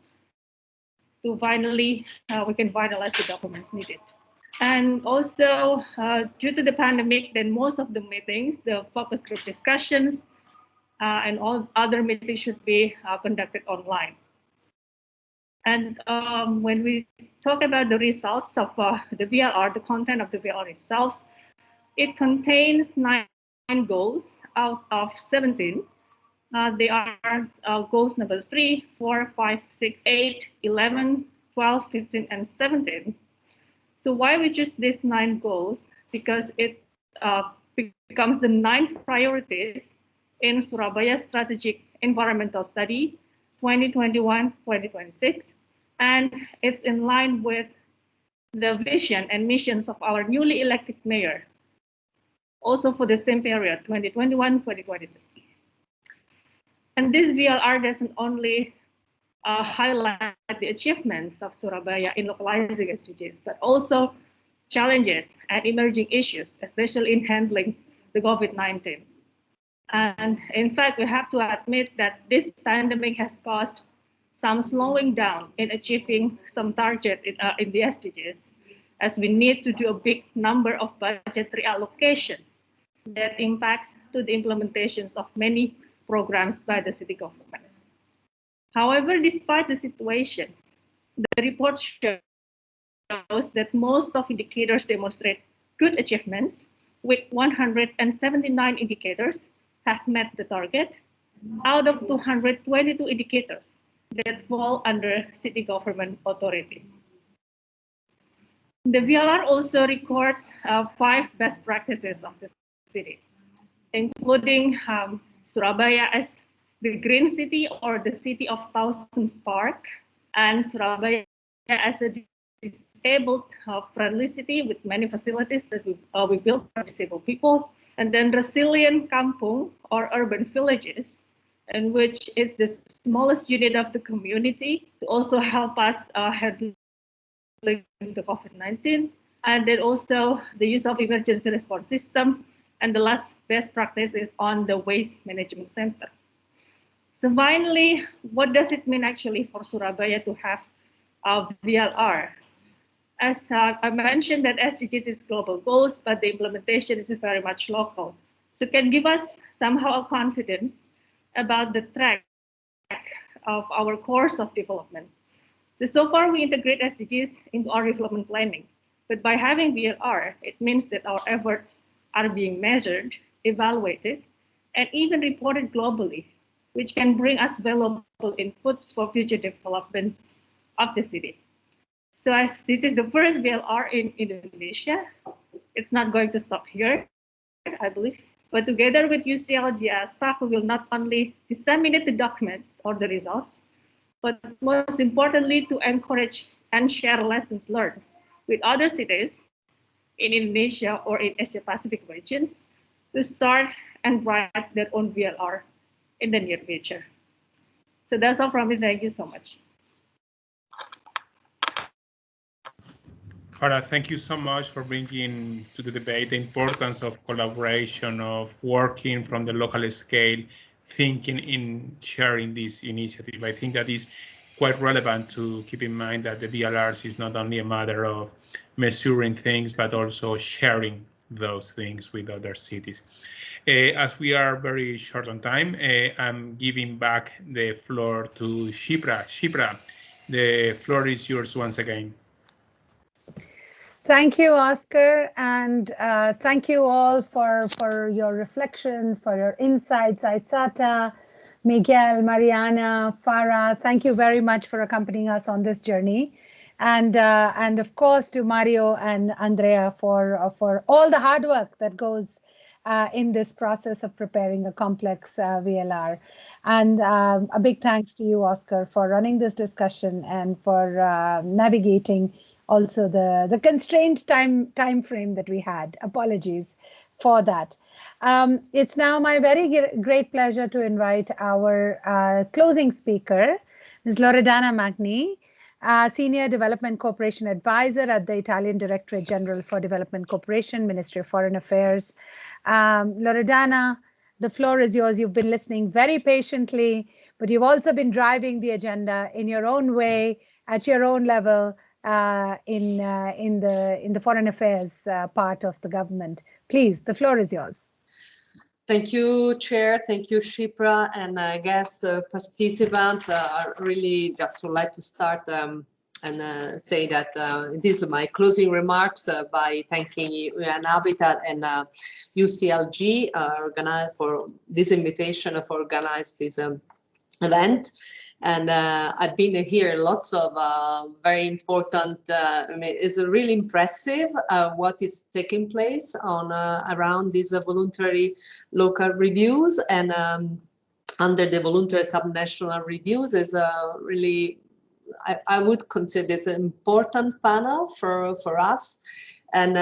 to finally, we can finalize the documents needed. And also, due to the pandemic, then most of the meetings, the focus group discussions, and all other meetings should be conducted online. And when we talk about the results of the VLR, the content of the VLR itself, it contains 9 goals out of 17. They are goals number 3, 4, 5, 6, 8, 11, 12, 15, and 17. So why we choose these 9 goals? Because it becomes the 9 priorities in Surabaya Strategic Environmental Study 2021-2026. And it's in line with the vision and missions of our newly elected mayor, also for the same period, 2021-2026. And this VLR doesn't only highlight the achievements of Surabaya in localizing SDGs, but also challenges and emerging issues, especially in handling the COVID-19. And in fact, we have to admit that this pandemic has caused some slowing down in achieving some target in the SDGs, as we need to do a big number of budgetary allocations that impacts to the implementations of many programs by the city government. However, despite the situation, the report shows that most of indicators demonstrate good achievements, with 179 indicators have met the target out of 222 indicators that fall under city government authority. The VLR also records 5 best practices of the city, including Surabaya as the green city or the city of thousands park, and Surabaya as a disabled friendly city with many facilities that we built for disabled people, and then resilient kampung or urban villages, in which is the smallest unit of the community to also help us handle the COVID-19, and then also the use of emergency response system, and the last best practice is on the waste management center. So finally, what does it mean actually for Surabaya to have a VLR? As I mentioned that SDGs is global goals, but the implementation is very much local. So it can give us somehow a confidence about the track of our course of development. So far we integrate SDGs into our development planning, but by having VLR, it means that our efforts are being measured, evaluated, and even reported globally, which can bring us valuable inputs for future developments of the city. So as this is the first VLR in Indonesia, it's not going to stop here, I believe. But together with UCLG staff, we will not only disseminate the documents or the results, but most importantly, to encourage and share lessons learned with other cities in Indonesia or in Asia Pacific regions to start and write their own VLR in the near future. So that's all from me. Thank you so much. Farah, thank you so much for bringing to the debate the importance of collaboration, of working from the local scale, thinking in sharing this initiative. I think that is quite relevant to keep in mind that the VLRs is not only a matter of measuring things, but also sharing those things with other cities. As we are very short on time, I'm giving back the floor to Shipra. Shipra, the floor is yours once again. Thank you, Oscar, and thank you all for your reflections, for your insights. Aisata, Miguel, Mariana, Farah, thank you very much for accompanying us on this journey. And of course to Mario and Andrea for all the hard work that goes in this process of preparing a complex VLR. And a big thanks to you, Oscar, for running this discussion and for navigating also the constrained time frame that we had. Apologies for that. It's now my very great pleasure to invite our closing speaker, Ms. Loredana Magni, Senior Development Cooperation Advisor at the Italian Directorate General for Development Cooperation, Ministry of Foreign Affairs. Loredana, the floor is yours. You've been listening very patiently, but you've also been driving the agenda in your own way, at your own level, in the foreign affairs part of the government. Please, the floor is yours. Thank you, Chair. Thank you, Shipra, and I guess the participants are really just would like to start and say that these are my closing remarks by thanking UN Habitat and UCLG for this invitation for organize this event. And I've been here lots of very important, I mean, it's really impressive what is taking place on around these voluntary local reviews, and under the voluntary subnational reviews is really, I would consider this an important panel for us, and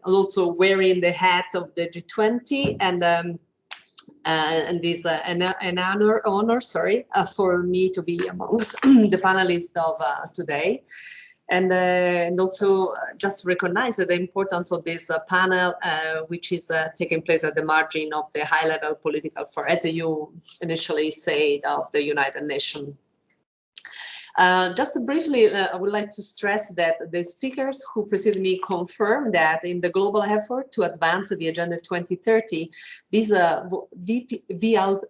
also wearing the hat of the G20, and this an honor for me to be amongst the panelists of today, and also just recognize the importance of this panel, which is taking place at the margin of the high-level political forum, as you initially said, of the United Nations. Just briefly, I would like to stress that the speakers who preceded me confirmed that in the global effort to advance the Agenda 2030, these VLRs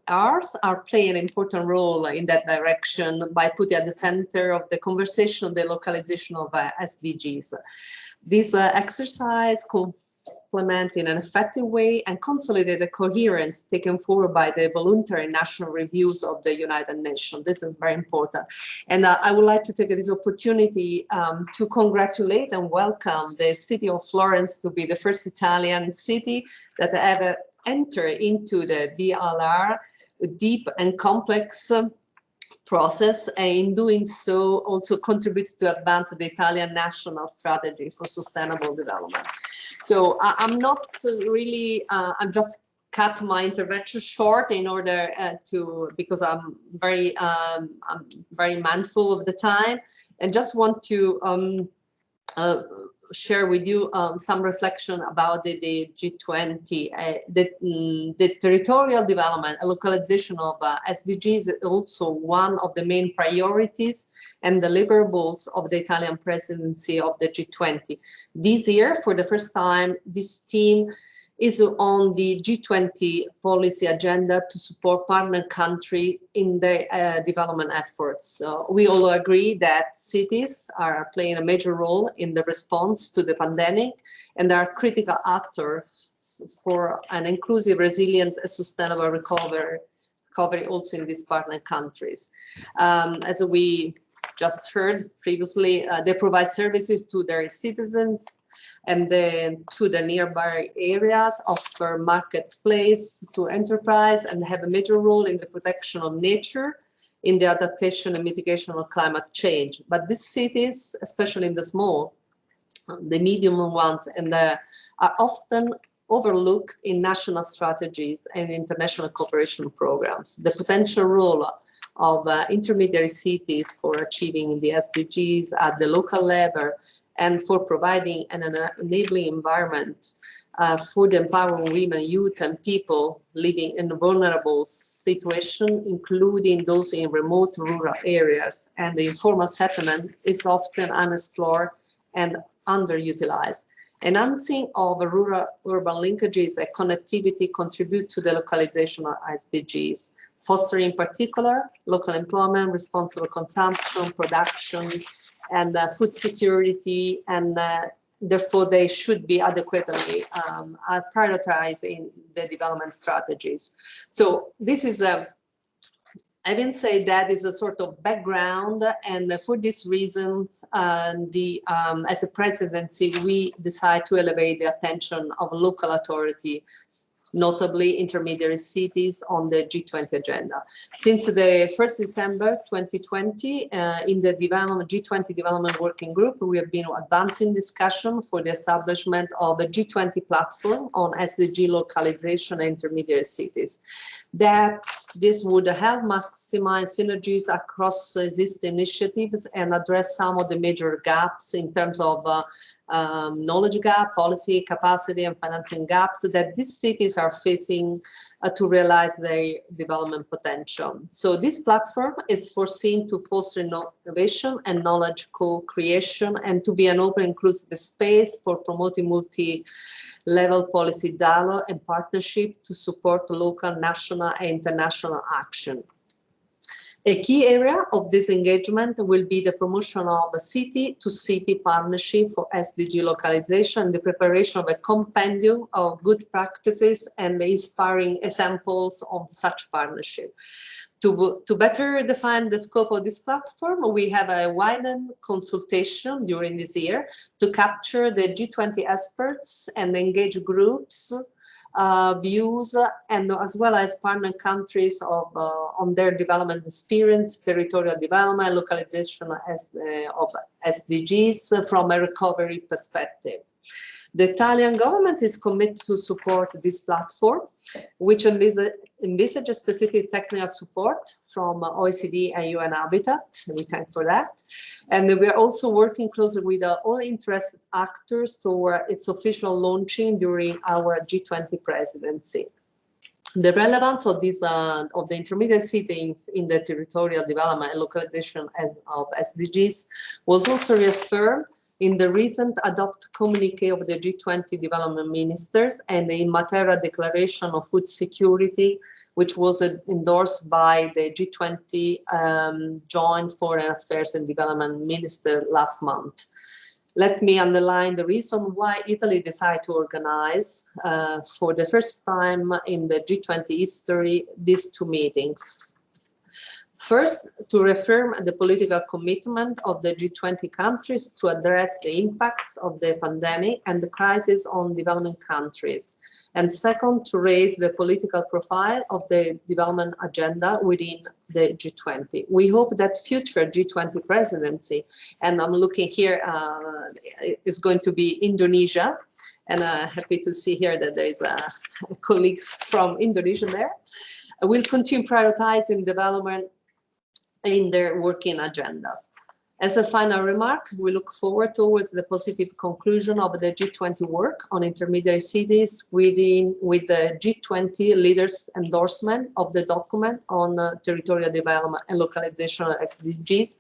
are playing an important role in that direction by putting at the center of the conversation the localization of SDGs. This exercise implement in an effective way and consolidate the coherence taken forward by the voluntary national reviews of the United Nations. This is very important. And I would like to take this opportunity to congratulate and welcome the city of Florence to be the first Italian city that ever entered into the VLR deep and complex process, and in doing so also contributes to advance the Italian national strategy for sustainable development. So I'm not really, I'm just cut my intervention short in order because I'm very mindful of the time, and just want to share with you some reflection about the G20. The territorial development and localization of SDGs is also one of the main priorities and deliverables of the Italian presidency of the G20. This year, for the first time, this team is on the G20 policy agenda to support partner countries in their development efforts. We all agree that cities are playing a major role in the response to the pandemic, and they are critical actors for an inclusive, resilient, and sustainable recovery also in these partner countries. As we just heard previously, they provide services to their citizens, and then to the nearby areas, offer marketplace to enterprise, and have a major role in the protection of nature, in the adaptation and mitigation of climate change. But these cities, especially in the small, the medium ones, and are often overlooked in national strategies and international cooperation programs. The potential role of intermediary cities for achieving the SDGs at the local level and for providing an enabling environment for the empowering women, youth, and people living in vulnerable situations, including those in remote rural areas, and the informal settlement is often unexplored and underutilized. Enhancing of rural-urban linkages and connectivity contribute to the localization of SDGs, fostering in particular local employment, responsible consumption, production, and food security, and therefore they should be adequately prioritized in the development strategies. So this is having said that, is a sort of background, and for this reason, as a presidency, we decide to elevate the attention of local authority, notably intermediary cities, on the G20 agenda. Since the 1st December 2020, in the G20 Development Working Group, we have been advancing discussion for the establishment of a G20 platform on SDG localization and intermediary cities. That this would help maximize synergies across existing initiatives and address some of the major gaps in terms of knowledge gap, policy capacity, and financing gaps that these cities are facing to realize their development potential. So this platform is foreseen to foster innovation and knowledge co-creation, and to be an open, inclusive space for promoting multi-level policy dialogue and partnership to support local, national, and international action. A key area of this engagement will be the promotion of a city-to-city partnership for SDG localization, the preparation of a compendium of good practices and the inspiring examples of such partnership. To better define the scope of this platform, we have a widened consultation during this year to capture the G20 experts and engage groups views, and as well as partner countries on their development experience, territorial development, localization of SDGs from a recovery perspective. The Italian government is committed to support this platform, which envisages specific technical support from OECD and UN Habitat. We thank for that. And we are also working closely with all interested actors toward its official launching during our G20 presidency. The relevance of this of the intermediate cities in the territorial development and localization of SDGs was also reaffirmed in the recent adopted communique of the G20 development ministers and the Matera Declaration of Food Security, which was endorsed by the G20 Joint Foreign Affairs and Development Minister last month. let me underline the reason why Italy decided to organize for the first time in the G20 history these two meetings. First, to reaffirm the political commitment of the G20 countries to address the impacts of the pandemic and the crisis on developing countries. And second, to raise the political profile of the development agenda within the G20. We hope that future G20 presidency, and I'm looking here, is going to be Indonesia, and happy to see here that there is colleagues from Indonesia there, will continue prioritizing development in their working agendas. As a final remark, we look forward towards the positive conclusion of the G20 work on intermediary cities with the G20 leaders' endorsement of the document on territorial development and localization of SDGs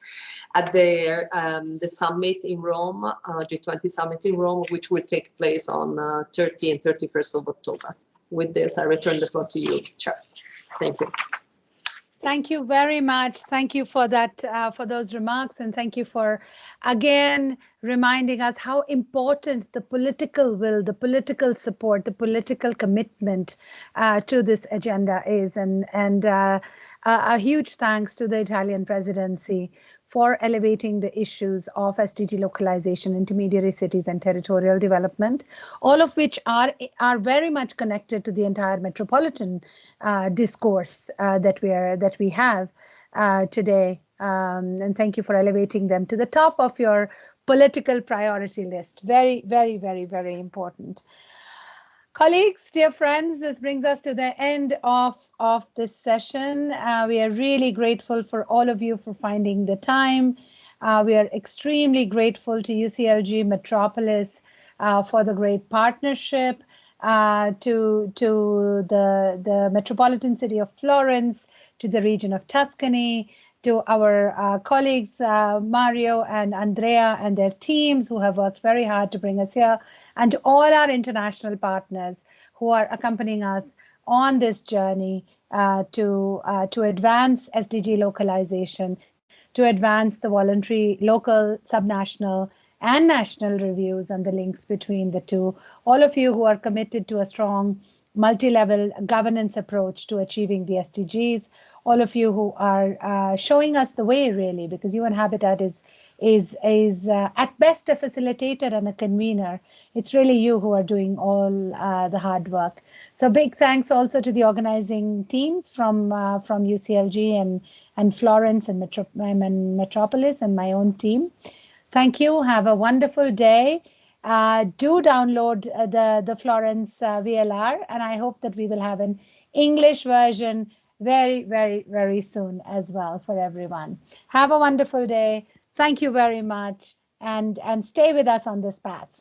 at the summit in Rome, G20 summit in Rome, which will take place on 30 and 31st of October. With this, I return the floor to you, Chair. Thank you. Thank you very much. Thank you for that, for those remarks, and thank you for again reminding us how important the political will, the political support, the political commitment to this agenda is, and a huge thanks to the Italian presidency for elevating the issues of SDG localization, intermediary cities, and territorial development, all of which are very much connected to the entire metropolitan discourse that we have today. And thank you for elevating them to the top of your political priority list. Very, very, very, very important. Colleagues, dear friends, this brings us to the end of this session. We are really grateful for all of you for finding the time. We are extremely grateful to UCLG Metropolis for the great partnership, to the metropolitan city of Florence, to the region of Tuscany, to our colleagues, Mario and Andrea and their teams who have worked very hard to bring us here, and to all our international partners who are accompanying us on this journey to advance SDG localization, to advance the voluntary local, subnational, and national reviews and the links between the two. All of you who are committed to a strong multi-level governance approach to achieving the SDGs, all of you who are showing us the way, really, because UN Habitat is at best a facilitator and a convener. It's really you who are doing all the hard work. So big thanks also to the organizing teams from UCLG and Florence and Metropolis and my own team. Thank you. Have a wonderful day. Do download the Florence VLR, and I hope that we will have an English version very, very, very soon as well for everyone. Have a wonderful day. Thank you very much, and stay with us on this path.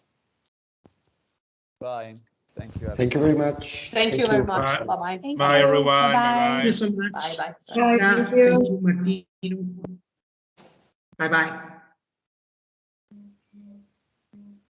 Bye. Thank you. Thank you very much. Thank you very much. Bye-bye. Bye, everyone. Bye-bye. Thank you so much. Bye-bye. Thank you, Martino. Bye-bye.